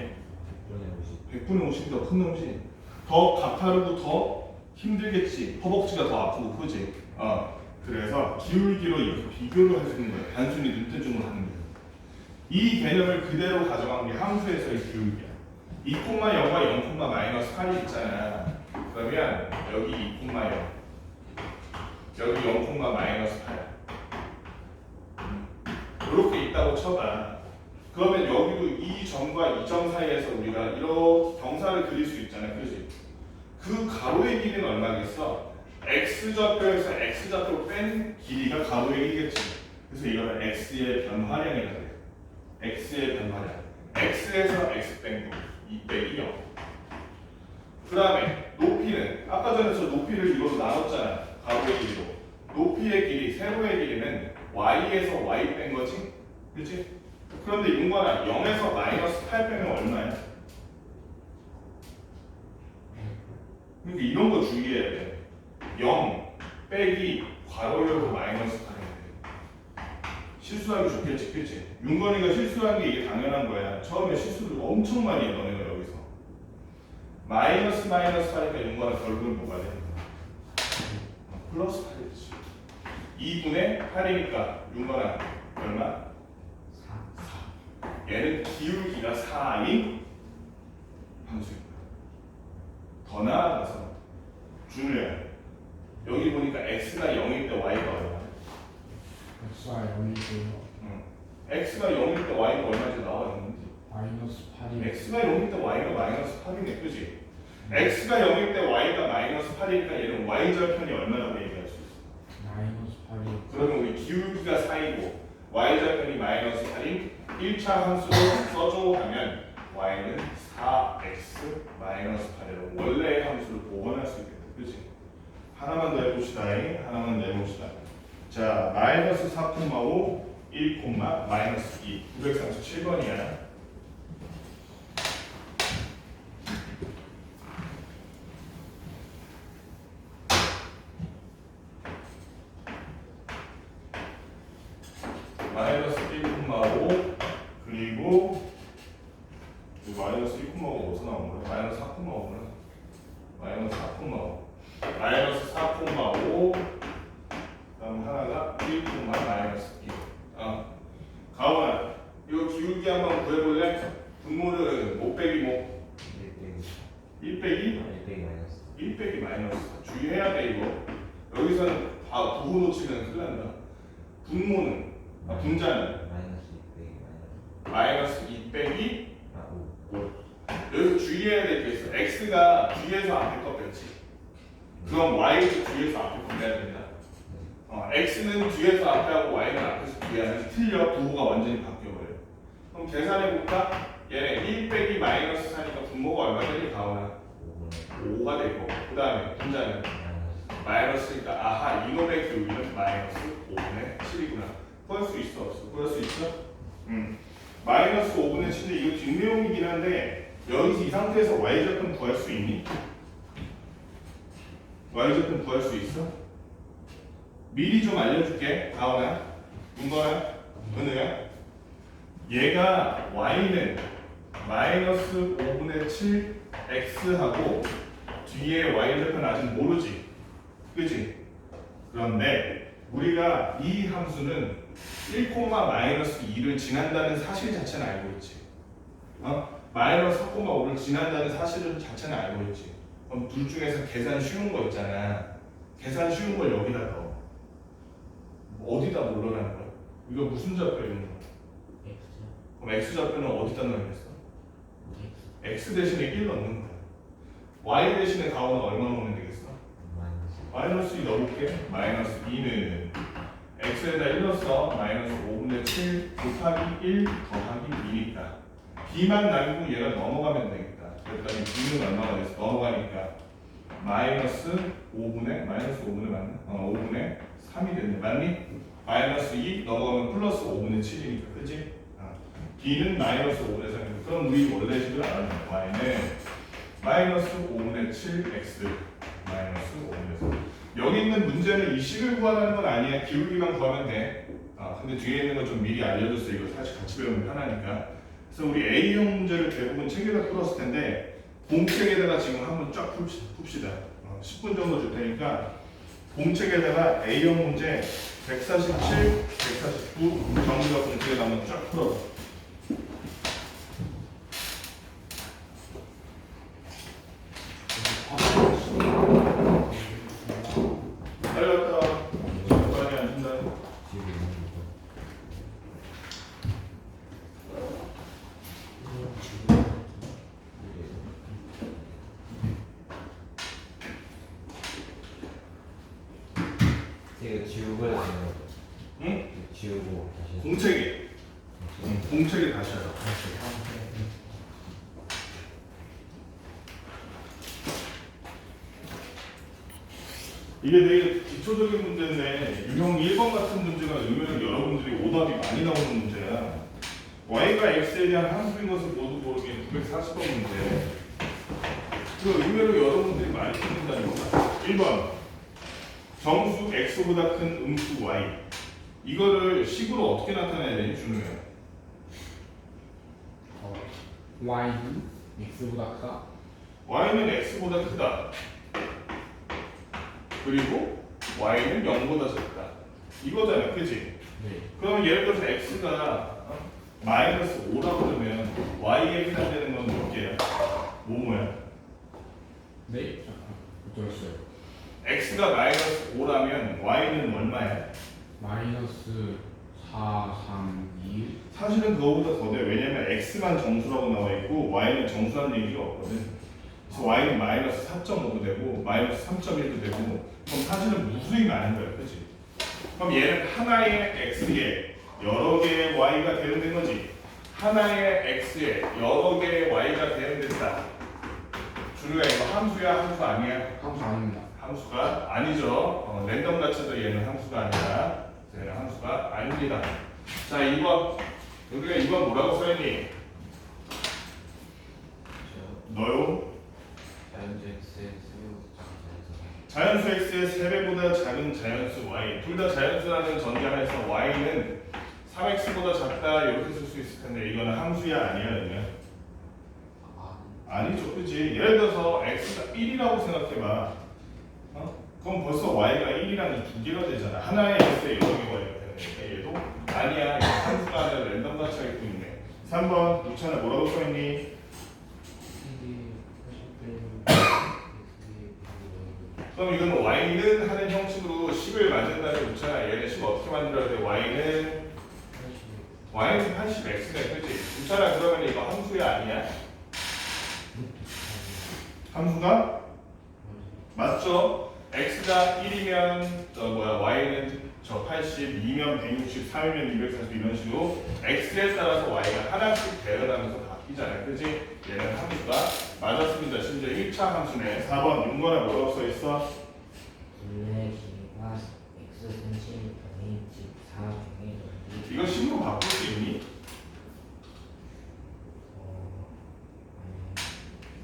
100분의 50이 더 큰 놈이지. 더 가파르고 더 힘들겠지. 허벅지가 더 아프고 그지? 그래서 기울기로 이렇게 비교를 할 수 있는 거야. 단순히 눈대중으로 하는 거야. 이 개념을 그대로 가져간 게 함수에서의 기울기야. 2,0과 0,-8이 있잖아. 그러면 여기 2,0 여기 0,-8 이렇게 있다고 쳐봐. 그러면 여기도 이 점과 이 점 사이에서 우리가 이렇게 경사를 그릴 수 있잖아. 그렇지? 그 가로의 길이는 얼마겠어? x좌표에서 x좌표로 뺀 길이가 가로의 길이겠지. 그래서 이거는 x의 변화량이라고 해요. x의 변화량. x에서 x 뺀 거. 2 빼기 0. 그 다음에 높이는 아까 전에 저 높이를 이걸로 나눴잖아. 가로의 길이로. 높이의 길이, 세로의 길이는 y에서 y 뺀 거지? 그치? 그런데 윤관아 0에서 -8 빼면 얼마야? 그러니까 이런 거 주의해야 돼. 0 빼기 괄호 열고 -8이면 돼. 실수하기 좋겠지, 그치? 윤건이가 실수한 게 이게 당연한 거야. 처음에 실수를 엄청 많이 해, 너네가 여기서. 마이너스 하니까 윤건아 결국은 뭐가 돼? 플러스 8이지. 2분의 8이니까 윤건아 얼마? 4. 얘는 기울기가 4인 함수인 거야. 더 나아가서 준우야 여기 보니까 x가 0일 때 y가 얼마? x가 0이고요. x가 0일 때 y가 얼마인지 나와 있는지. -8이. x가 0일 때 y가 -8이네, 그지? x가 0일 때 y가 -8이니까 얘는 y절편이 얼마라고 얘기할 수 있어? -8이. 그러면 우리 기울기가 4이고 y절편이 -8인 1차 함수로 써줘 하면 y는 4x -8이라고 원래의 함수를 복원할 수 있겠다, 그지? 하나만 더 해봅시다. 하나만 더 해봅시다. 자, -4,5 1, -2 937번이야. -1,5 그리고 -1,5가 어디서 나온 거야? -4,5구나. -4,5 -4,5 그다음 하나가 1, -2 가오나 이거 기울기 한번 구해볼래? 분모를 못 빼기 뭐? 1 빼기? 1 빼기 마이너스. 주의해야 돼 이거. 여기서는 다 부호 놓치면 큰일 난다. 분모는 분자는 -2 빼기 5. 여기서 주의해야 될 게 있어. x가 뒤에서 앞에 거 뺐지. 그럼 y도 뒤에서 앞에 거 빼야 된다. x는 뒤에서 앞에 하고 y는 앞에서 뒤에 하면 틀려. 부호가 완전히 바뀌어버려. 그럼 계산해볼까? 얘네 1 빼기 -4니까 분모가 얼마 되니? 가오나 5가 되고 그 다음에 분자는 마이너스니까 아하 이놈의 기울기는 -5분의 7이구나. 구할 수 있어 없어? 구할 수 있어? -5분의 7인데 이거 뒷내용이긴 한데 여기서 이 상태에서 y절편 구할 수 있니? y절편 구할 수 있어? 미리 좀 알려줄게. 가오나 윤거나 은우야 얘가 y는 -5분의 7 x하고 뒤에 y절편 아직 모르지, 그치? 그런데 우리가 이 함수는 1,-2를 지난다는 사실 자체는 알고 있지. -4,5를 지난다는 사실 자체는 알고 있지. 그럼 둘 중에서 계산 쉬운 거 있잖아. 계산 쉬운 걸 여기다 넣어. 어디다 몰라라는 거야? 이거 무슨 좌표야 이런 거? 그럼 x좌표는 어디다 넣어야겠어? x 대신에 1 넣는 거야. y 대신에 가오는 얼마 넣으면 되겠어? 마이너스 2 넣어볼게. 마이너스 2는 x에다 1 넣었어. 마이너스 5분의 7 곱하기 1 더하기 2니까 b만 남기고 얘가 넘어가면 되겠다. 그랬더니 b는 얼마가 됐어? 넘어가니까 마이너스 5분의 맞네? 5분의 3이 됐네. 맞니? 마이너스 2 넘어가면 플러스 5분의 7이니까 그치? b는 마이너스 5분의 3이니까 그럼 우리 원래 식을 알았네. y는 마이너스 5분의 7x 마이너스 5분의 3. 여기 있는 문제는 이 식을 구하라는 건 아니야. 기울기만 구하면 돼. 근데 뒤에 있는 거 좀 미리 알려줬어. 이거 사실 같이 배우면 편하니까. 그래서 우리 A형 문제를 대부분 책에다 풀었을 텐데 공책에다가 지금 한번 쫙 풉시다. 10분 정도 줄 테니까 공책에다가 A형 문제 147, 149 정리가 공책에다 한번 쫙 풀어봐. 빨리 갔다 와. 많이 안 준다. 이거 지우고 해야 되는 거죠? 응? 지우고 다시 공책에. 공책에 다시 하자. 이게 되게 기초적인 문제인데 유형 1번 같은 문제가 의외로 여러분들이 오답이 많이 나오는 문제야. y가 x에 대한 함수인 것을 모두 모르게 940번 문제. 그 의외로 여러분들이 많이 듣는다는 거야. 1번 정수 x보다 큰 음수 y. 이거를 식으로 어떻게 나타내야 되니 준우야? y는 x보다 크다. y는 x보다 크다. 그리고 y는 0보다 작다. 이거잖아, 그치? 네. 그럼 예를 들어서 x가 마이너스 5라고 그러면 y에 해당되는 건 몇 개야? 뭐야? 네. 들었어요. x가 마이너스 5라면 y는 얼마야? 마이너스 4, 3, 2. 사실은 그거보다 더 돼. 왜냐면 x만 정수라고 나와 있고 y는 정수라는 얘기가 없거든. 그래서 y는 마이너스 4.5도 되고 마이너스 3.1도 되고 그럼 사실은 무수히 많은 거야, 그렇지? 그럼 얘는 하나의 x에 여러 개의 y가 되는 거지. 하나의 x에 여러 개의 y가 되는 된다. 준우야 이거 함수야, 함수 아니야? 함수 아닙니다. 함수가 아니죠. 랜덤 자체도 얘는 함수가 아니라 얘는 함수가 아닙니다. 자 2번 우리가 2번 뭐라고 써있니? 너요? 자연수 x의 3배보다 작은 자연수 y. 둘 다 자연수라는 전제하에서 y는 3x보다 작다 이렇게 쓸 수 있을 텐데 이거는 함수야 아니야 그러면? 아니죠, 그렇지? 예를 들어서 x가 1이라고 생각해봐. 그럼 벌써 y가 1이랑 2개가 되잖아. 하나의 x에 여러 개 y가 되는 얘도 아니야. 이거 함수가 아니라 랜덤 가치가 있고 있네. 3번 우찬아 뭐라고 써있니? 그럼 이건 y는 하는 형식으로 10을 만든다는 우찬아 얘는 10 어떻게 만들어야 돼? y는 80x네, 그렇지? 우찬아 그러면 이거 함수야 아니야? 함수가 맞죠? x가 1이면 y는 80, 2면 160, 3이면 240 이런 식으로 x에 따라서 y가 하나씩 배열하면서 바뀌잖아요, 그렇지? 얘는 함수가 맞았습니다. 심지어 1차 함수네. 4번 윤건아 뭐라고 써있어? 둘레 길이가 x cm의 즉 4중의 이거 식으로 바꿀 수 있니?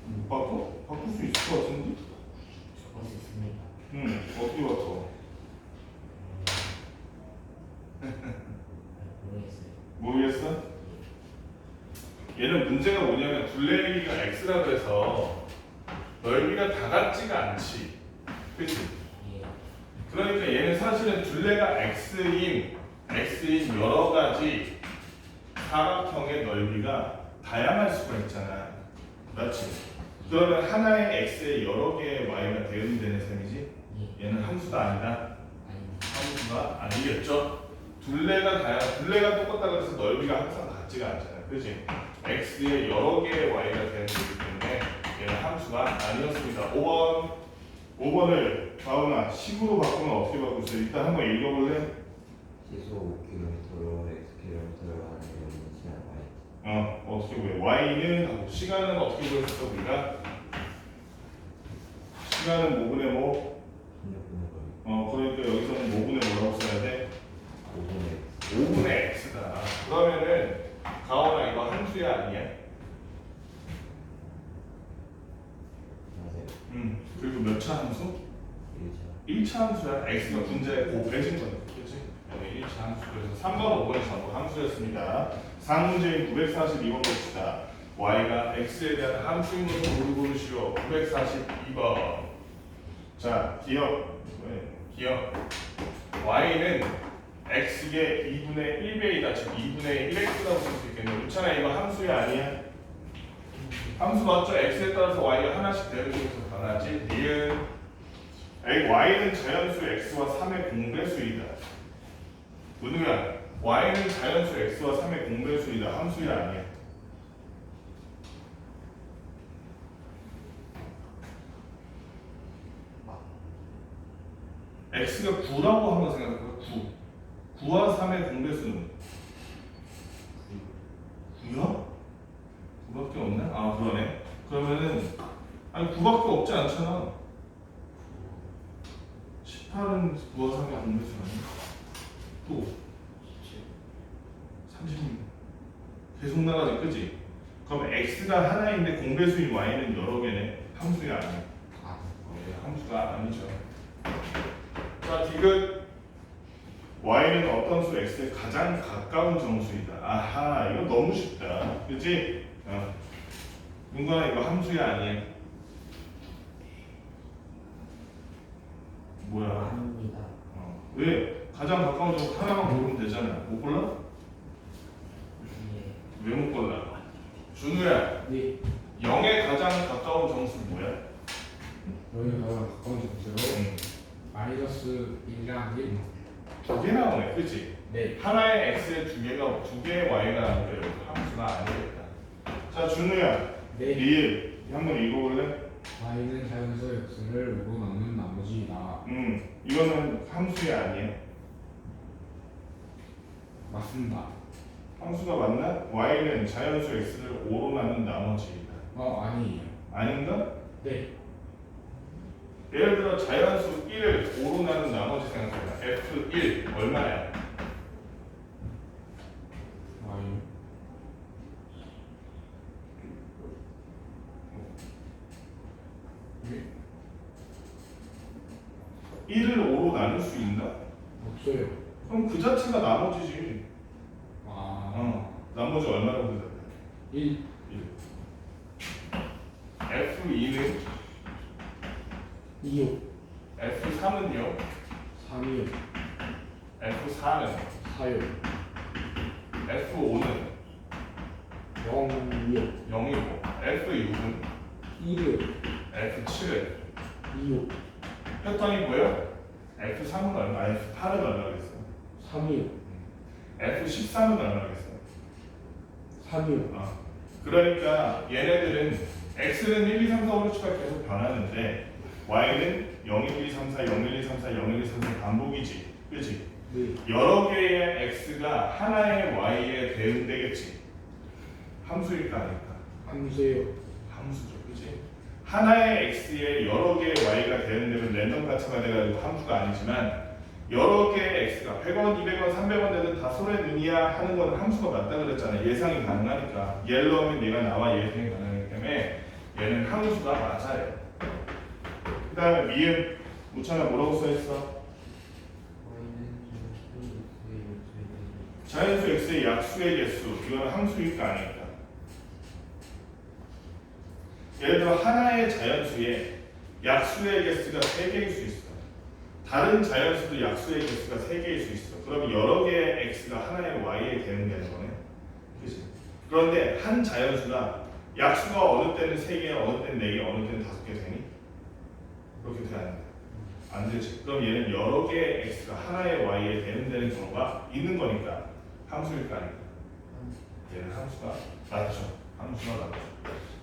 못 바꿔? 바꿀 수 있을 것 같은데? 적을 수 있습니다. 어떻게 바꿔? 모르겠어요. 모르겠어? 얘는 문제가 뭐냐면 둘레 길이가 x라 그래서 넓이가 다 같지가 않지, 그치? 예. 그러니까 얘는 사실은 둘레가 x인 여러 가지 사각형의 넓이가 다양할 수가 있잖아, 맞지? 그러면 하나의 x에 여러 개의 y가 대응되는 셈이지? 예. 얘는 함수가 아니다. 아닙니다. 함수가 아니겠죠? 둘레가 똑같다 그래서 넓이가 항상 같지가 않잖아요. 그지? x에 여러 개의 y가 되는 거기 때문에 얘는 함수가 아니었습니다. 5번을 다음아 식으로 바꾸면 어떻게 바꿀 수 있어요? 일단 한번 읽어볼래? 시속 5km로 x km를 가는 여기는 시간 y. 어떻게 구해? y는 하고 시간은 어떻게 구했어 우리가? 시간은 모분의 뭐? 16분의 거리. 그러니까 여기서는 모분의 뭐라고 써야 돼? 5분의 5분의 x다. 그러면은 가온아 이거 함수야 아니야? 맞아요. 그리고 몇 차 함수? 1차. 1차 함수야. x가 분자에 곱해진 거야. 그렇지? 1차 함수. 그래서 3번, 5번이 전부 함수였습니다. 상문제인 942번 봅시다. y가 x에 대한 함수인 것을 고르시오. 942번. 자, 기억. y는 x의 2분의 1배이다. 즉 2분의 1x라고 쓸 수 있겠네. 그렇잖아. 이거 함수야 아니야? 함수 맞죠? x에 따라서 y가 하나씩 대응해서 변하지. 니은 y는 자연수 x와 3의 공배수이다. 문우야, y는 자연수 x와 3의 공배수이다. 함수야 아니야? x가 9라고 한번 생각해봐. 9. 9와 3의 공배수는 9야? 9밖에 없나? 아 그러네. 그러면은 아니 9밖에 없지 않잖아. 18은 9와 3의 공배수 아니야? 또 36. 계속 나가지, 그지? 그럼 x가 하나인데 공배수인 y는 여러 개네. 함수가 아니야. 함수가 아니죠. 자, 디귿 y는 어떤 수 x에 가장 가까운 정수이다. 아하, 이거 너무 쉽다. 그치? 윤관아 이거 함수야 아니야? 뭐야? 아닙니다. 왜? 가장 가까운 정수 하나만 고르면 되잖아. 못 골라? 예. 왜 못 골라? 준우야, 네. 0에 가장 가까운 정수는 뭐야? 여기 가장 가까운 점수요. 마이너스 1이랑 1. 2개 나오네, 그치? 네. 하나의 x에 두 개의 y가 나오니까 여기 함수가 아니겠다. 자, 준우야, 네. 리을 한번 읽어볼래? y는 자연수 x를 5로 나눈 나머지이다. 이거는 함수야 아니야? 맞습니다. 함수가 맞나? y는 자연수 x를 5로 나눈 나머지이다. 아니에요. 아닌가? 네. 예를 들어 자연수 1을 5로 나눈 나머지 생각해봐. f1 얼마야? y. 네. 1을 5로 나눌 수 있나? 없어요. 그럼 그 자체가 나머지지. 나머지 얼마라고 그랬다? 1. 1. F2는 2요. F3은요? 3이요. F4는 4요. F5는 0이요. 0이고 F6은 1이요. F7은 2요. 패턴이 뭐야? F3은 얼마? F8은 얼마 그랬어? 3이요. F13은 얼마 그랬어? 3이요. 그러니까 얘네들은 x는 1, 2, 3, 4, 5, 6, 7가 계속 변하는데 y는 0, 1, 2, 3, 4, 0, 1, 2, 3, 4, 0, 1, 2, 3, 4 반복이지. 그치? 네. 여러 개의 x가 하나의 y에 대응되겠지. 함수일까 아닐까? 함수예요. 함수죠. 그치? 하나의 x에 여러 개의 y가 대응되면 랜덤 가차가 돼가지고 함수가 아니지만 여러 개의 x가 100원, 200원, 300원 되든 다 소의 눈이야 하는 건 함수가 맞다 그랬잖아. 예상이 가능하니까. 얘를 넣으면 얘가 나와 예상이 가능하기 때문에 얘는 함수가 맞아요. 그 다음에 미음 우찬아 뭐라고 써있어? 자연수 x의 약수의 개수. 이거는 함수일까 아닐까? 예를 들어 하나의 자연수에 약수의 개수가 3개일 수 있어. 다른 자연수도 약수의 개수가 3개일 수 있어. 그럼 여러 개의 x가 하나의 y에 대응되는 거네. 그치? 그런데 한 자연수가 약수가 어느 때는 3개, 어느 때는 4개, 어느 때는 5개 되니? 그렇게 돼야 안 돼. 안 되지. 그럼 얘는 여러 개의 x가 하나의 y에 대응되는 경우가 있는 거니까 함수일까 아닐까? 얘는 함수가 맞죠. 함수가 맞죠.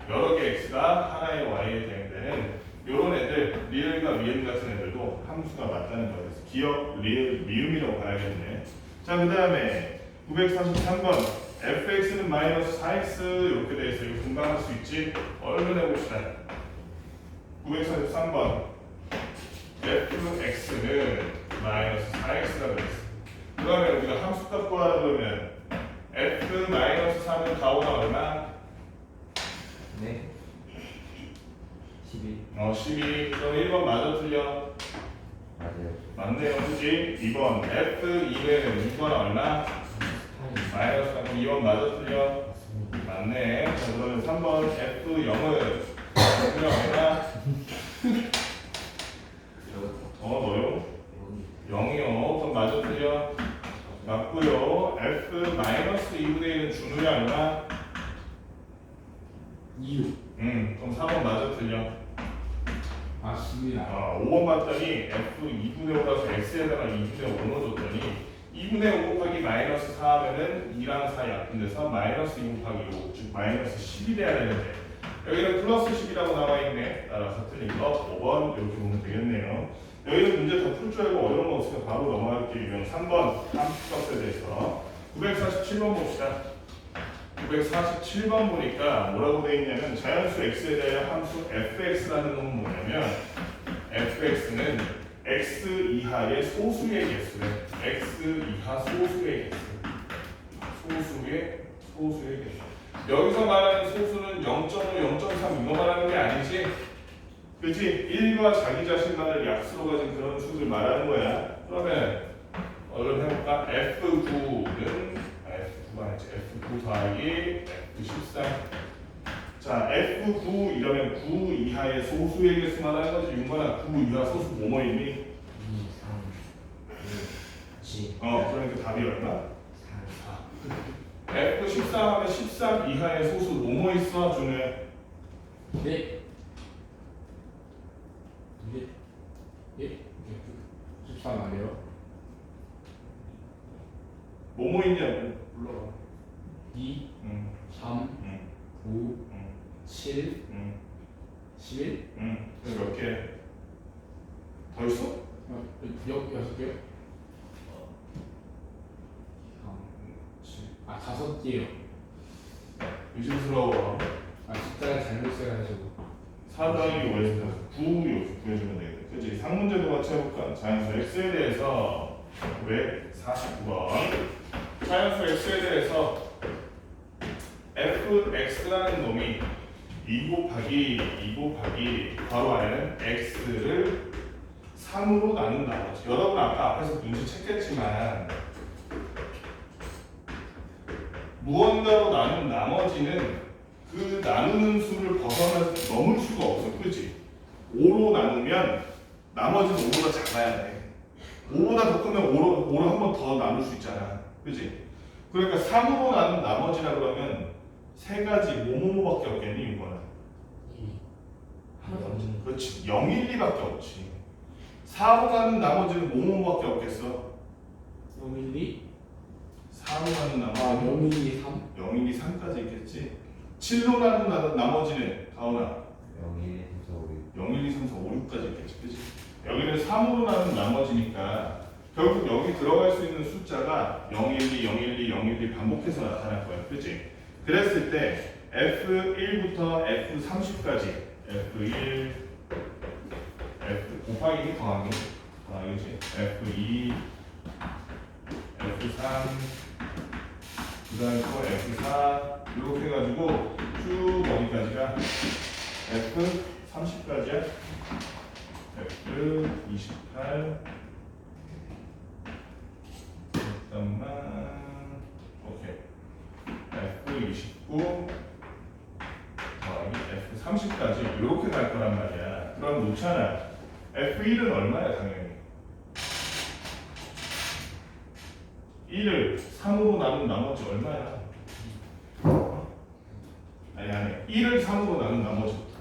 여러 개 x가 하나의 y에 대응되는 이런 애들, 리을과 미음 같은 애들도 함수가 맞다는 거예요. 그래서 기억, 리을, 미음이라고 봐야겠네. 자, 그 다음에 943번 fx는 마이너스 4x 이렇게 돼 있어. 이거 금방 할 수 있지? 얼른 해봅시다. 943번 fx는 마이너스 4x가 돼 있어. 그러면 우리가 함수값 구하라 그러면 f 마이너스 3은 가오가 얼마? 네. 12. 12. 그럼 1번 맞아 틀려? 맞아요. 맞네요. 그지? 2번 f2는 2번 얼마? 8이 마이너스 3. 2번 맞아 틀려? 맞습니다. 맞네. 자, 그러면 3번 f0은 얼마? 너요? 여기 0이요. 그럼 맞아 틀려? 맞고요. f 마이너스 2분의 1은 준우야 얼마? 2요. 그럼 4번 맞아 틀려? 맞습니다. 5번 봤더니 f 2분의 5라서 x에다가 2분의 5 넣어줬더니 2분의 5 곱하기 마이너스 4 하면은 2랑 4 약분돼서 마이너스 2 곱하기 5, 즉 마이너스 10이 돼야 되는데 여기는 플러스 10이라고 나와있네. 따라서 틀린 거 5번 이렇게 보면 되겠네요. 여기는 문제 더 풀 줄 알고 어려운 거 없으면 바로 넘어갈게요. 3번 함수값에 대해서 947번 봅시다. 947번 보니까 뭐라고 돼 있냐면 자연수 x에 대한 함수 fx라는 건 뭐냐면 fx는 x 이하의 소수의 개수래. x 이하 소수의 개수. 소수의 개수. 여기서 말하는 소수는 0.5, 0.3 이거 말하는 게 아니지? 그치? 1과 자기 자신만을 약수로 가진 그런 수를 말하는 거야. 그러면 얼른 해볼까? F9는 F9가 아니지. F9 더하기 F13. 자, F9 이러면 9 이하의 소수의 개수 말하는 거지. 윤건아, 9 이하 소수 뭐뭐 있니? 2, 3, 5, 7, 그러니까 답이 얼마? 4. F13 하면 13 이하의 소수 뭐뭐 있어? 준우야? 네. 이게 예? 14 말이요. 뭐뭐 있냐고 불러봐. 2, 응, 3, 응, 9, 응, 7, 응, 11. 응. 몇 개? 더 있어? 여섯 개요? 아, 5개요. 의심스러워. 아, 숫자를 잘못 써가지고. 4 더하기 5에서 9 이렇게 구해주면 되겠다. 그치? 상문제도 같이 해볼까? 자연수 x에 대해서 949번 자연수 x에 대해서 fx라는 놈이 2 곱하기 괄호 안에는 x를 3으로 나눈 나머지 여러분 아까 앞에서 눈치챘겠지만 무언가로 나눈 나머지는 그 나누는 수를 벗어나서 넘을 수가 없어. 그렇지? 5로 나누면 나머지는 5보다 작아야 돼. 5보다 더 크면 5로 한 번 더 나눌 수 있잖아. 그렇지? 그러니까 3으로 나눈 나머지라 그러면 세 가지 뭐뭐뭐밖에 없겠니? 이거는 1, 하나도 없지. 그렇지. 0, 1, 2밖에 없지. 4로 나눈 나머지는 뭐뭐밖에 없겠어? 0, 1, 2? 4로 나눈 나머지 아, 0, 1, 2, 3? 0, 1, 2, 3까지 있겠지. 7로 나눈 나머지는 가오나 0, 1, 2, 3, 4, 5, 6. 0, 1, 2, 3, 4, 5, 6까지 있겠지. 그치? 여기는 3으로 나눈 나머지니까 결국 여기 들어갈 수 있는 숫자가 0, 1, 2, 0, 1, 2, 0, 1, 2 반복해서 나타날 거야. 그치? 그랬을 때 F1부터 F30까지 F1, F 곱하기 더하기 더하기지. F2, F3 그 다음에 또 F4 이렇게 해가지고 쭉 어디까지가 F30까지야. F28 잠깐만 오케이 F29 더하기 F30까지 이렇게 갈 거란 말이야. 그럼 놓잖아. F1은 얼마야 당연히 1을 3으로 나눈 나머지 얼마야? 아니 1을 3으로 나눈 나머지부터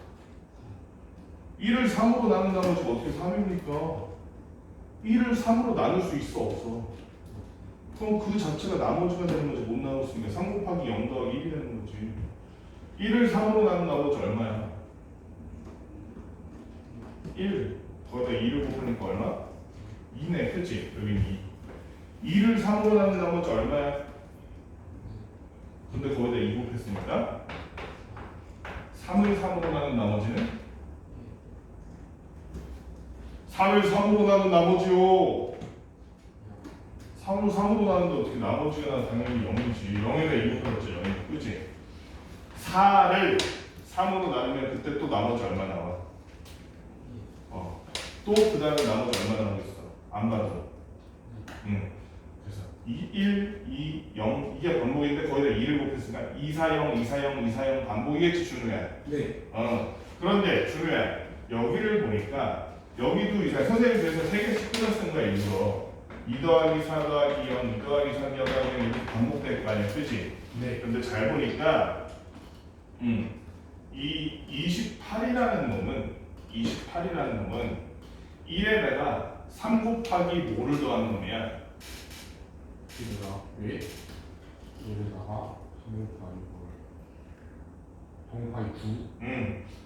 1을 3으로 나눈 나머지가 어떻게 3입니까? 1을 3으로 나눌 수 있어 없어? 그럼 그 자체가 나머지가 되는 거지. 못 나눴으니까 3 곱하기 0 더하기 1이 되는 거지. 1을 3으로 나눈 나머지 얼마야? 1 거기다 2를 곱하니까 얼마? 2네, 그치? 여긴 2 2를 3으로 나눈 나머지 얼마야? 근데 거기다 2 곱했으니까 3을 3으로 나눈 나머지는? 3을 3으로 나눈 나머지요. 3을 3으로 나누는데 어떻게 나머지가 당연히 0이지. 0에다 2 곱했지. 0이 그치? 4를 3으로 나누면 그때 또 나머지 얼마 나와? 또 그 다음에 나머지 얼마 나오겠어? 안 봐도. 그래서 1, 2, 0 이게 반복인데 거기다 2를 곱했으니까 2, 4, 0, 2, 4, 0, 2, 4, 0 반복이겠지 준우야. 네. 그런데 준우야 여기를 보니까 여기도 이제 선생님이 그래서 3개씩 끊어쓴 거야 일부러. 2 더하기 4 더하기 0, 2 더하기 3 더하기 0 이렇게 반복될 거 아니야, 그치? 네. 근데 잘 보니까 이 28이라는 놈은 1에다가 3 곱하기 뭐를 더하는 놈이야? 이거가 왜? 얘에다가 3 곱하기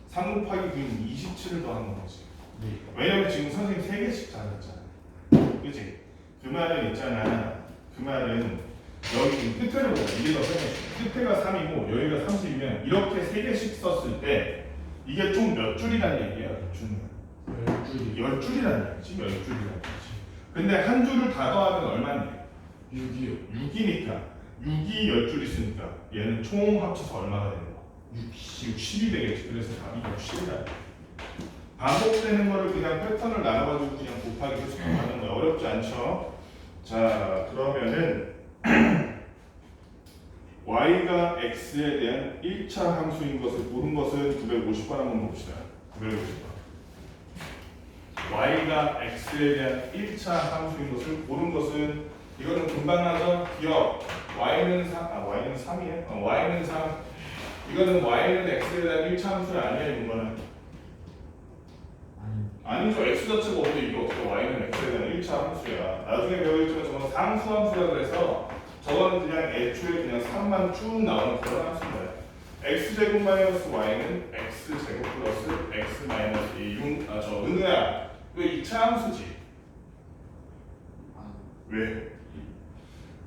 3 곱하기 9는 27을 더하는 거지. 네. 왜냐면 지금 선생님 3개씩 잘했잖아. 그치? 그 말은 있잖아. 그 말은 여기 끝에를 보자. 이게 더 설명해. 끝에가 3이고 여기가 30이면 이렇게 3개씩 썼을 때 이게 총 몇 줄이라는 얘기야? 준 10줄이 10줄이라는 얘기지. 10줄이라는 얘기지. 근데 한 줄을 다 더하면 얼마인데? 6이요. 6이니까 6이 10줄 있으니까 얘는 총 합쳐서 얼마가 되는 거야? 60이 되겠지. 그래서 답이 60이다. 반복되는 거를 그냥 패턴을 나눠가지고 그냥 곱하기 해서 하는 거야. 어렵지 않죠? 자, 그러면은 y가 x에 대한 1차 함수인 것을 고른 것은 950번 한번 봅시다. 950번. y가 x에 대한 1차 함수인 것을 고른 것은 이거는 금방 나서 기억. y는 3이에요. y는 3. 이거는 y는 x에 대한 1차 함수 아니야, 이거는. 아니죠. x 자체가 없는데 이게 어떻게 y는 x에 대한 1차 함수야. 나중에 배우겠지만 저건 상수함수라 그래서 저거는 그냥 애초에 그냥 3만 쭉 나오는 그런 함수인 거야. x제곱 마이너스 y는 x제곱 플러스 x 마이너스 2. 은우야. 왜 2차 함수지? 왜?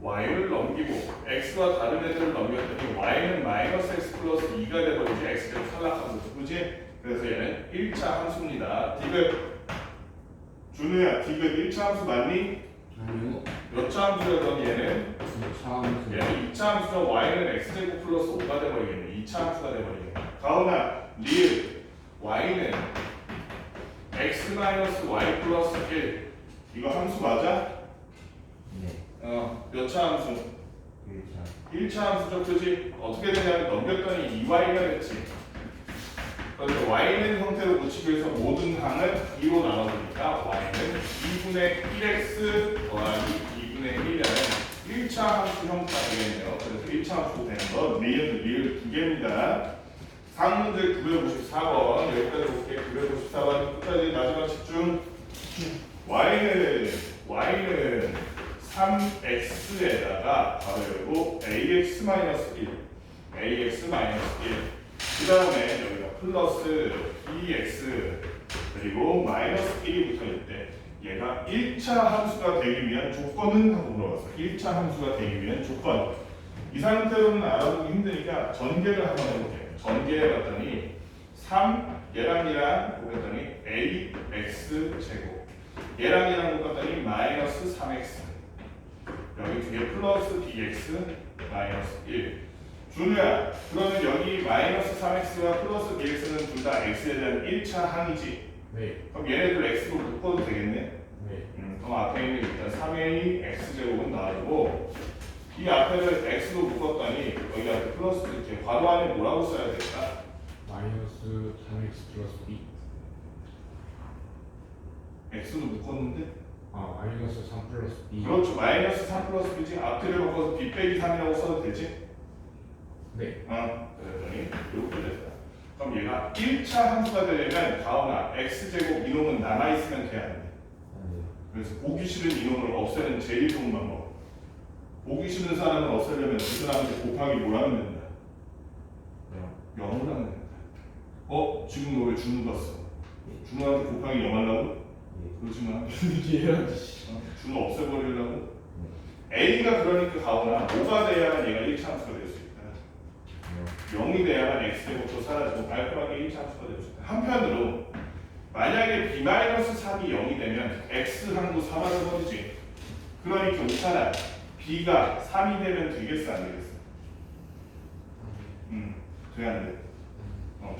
y를 넘기고 x와 다른 애들을 넘겼더니 y는 마이너스 x 플러스 2가 돼버리지. x제곱 탈락함수. 그지? 그래서 얘는 1차 함수입니다. 디귿. 준우야, 디귿 1차 함수 맞니? 아니요. 몇 차 함수야? 그럼 얘는? 2차 함수. 얘는 2차 함수로 y는 x제곱 플러스 5가 돼버리겠네. 2차 함수가 돼버리겠네. 가오나, 리을 y는 x 마이너스 y 플러스 1. 이거 함수 맞아? 네. 몇 차 함수? 1차. 1차 함수죠, 그지? 어떻게 되냐면 넘겼더니 2y가 됐지. 그래서 y는 형태로 고치기 위해서 모든 항을 2로 나눠주니까 y는 2분의 1x 더하기 2분의 1이라는 1차 함수 형태가 되겠네요. 그래서 1차 함수 되는 거 리을 2개입니다. 상문제 954번 여기까지 볼게요. 954번 끝까지 마지막 집중. y는 3x에다가 바로 열고 ax-1 그 다음에 여기가 플러스 2x 그리고 마이너스 1이 붙어있을 때 얘가 1차 함수가 되기 위한 조건은? 하고 물어봤어. 1차 함수가 되기 위한 조건. 이 상태로는 알아보기 힘드니까 전개를 한번 해볼게요. 전개해봤더니 3 얘랑 곱했더니 ax 제곱 얘랑 곱했더니 마이너스 3x 여기 두 개 플러스 bx 마이너스 1. 준우야, 그러면 여기 마이너스 3x와 플러스 bx는 둘 다 x에 대한 1차 항이지? 네. 그럼 얘네들 x로 묶어도 되겠네? 네. 그럼 앞에 있는 일단 3a x제곱은 놔두고 이 앞에를 x로 묶었더니 여기 앞에 플러스 이렇게 괄호 안에 뭐라고 써야 될까? 마이너스 3x 플러스 b. x로 묶었는데? 마이너스 3 플러스 b. 그렇죠. 마이너스 3 플러스 b지? 앞뒤를 바꿔서 b 빼기 3이라고 써도 되지? 네. 그랬더니 이렇게 됐다. 그럼 얘가 1차 함수가 되려면 가오나 x제곱 이놈은 남아있으면 돼야 돼. 그래서 보기 싫은 이놈을 없애는 제일 좋은 방법. 보기 싫은 사람을 없애려면 그 사람한테 곱하기 뭘 하면 된다? 영. 0을 하면 된다. 지금 너 왜 준우 봤어? 준우한테 곱하기 0 하려고? 예. 그러지 마. 이해하지. 준우 없애버리려고? A가 그러니까 가오나 5가 돼야만 얘가 1차함수가 될 수 있다. 0이 돼야만 X제곱도 사라지고 깔끔하게 1차함수가 될 수 있다. 한편으로 만약에 B-3이 0이 되면 X항도 사라져버리지. 그러니까 웃잖아. B가 3이 되면 되겠어 안 되겠어? 돼야 안 돼.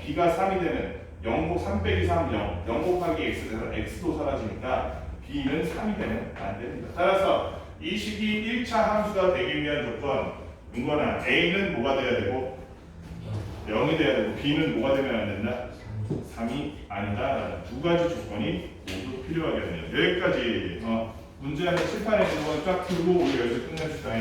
B가 3이 되면 0 3 빼기 3 0 0 곱하기 X 돼서 X도 사라지니까 B는 3이 되면 안 됩니다. 따라서 이 식이 1차 함수가 되기 위한 조건 은건아 A는 뭐가 돼야 되고 0이 돼야 되고 B는 뭐가 되면 안 된다? 3이 아니다라는 두 가지 조건이 모두 필요하겠네요. 여기까지 문제 하나 칠판에 있는 거 쫙 들고 우리 여기서 끝냅시다.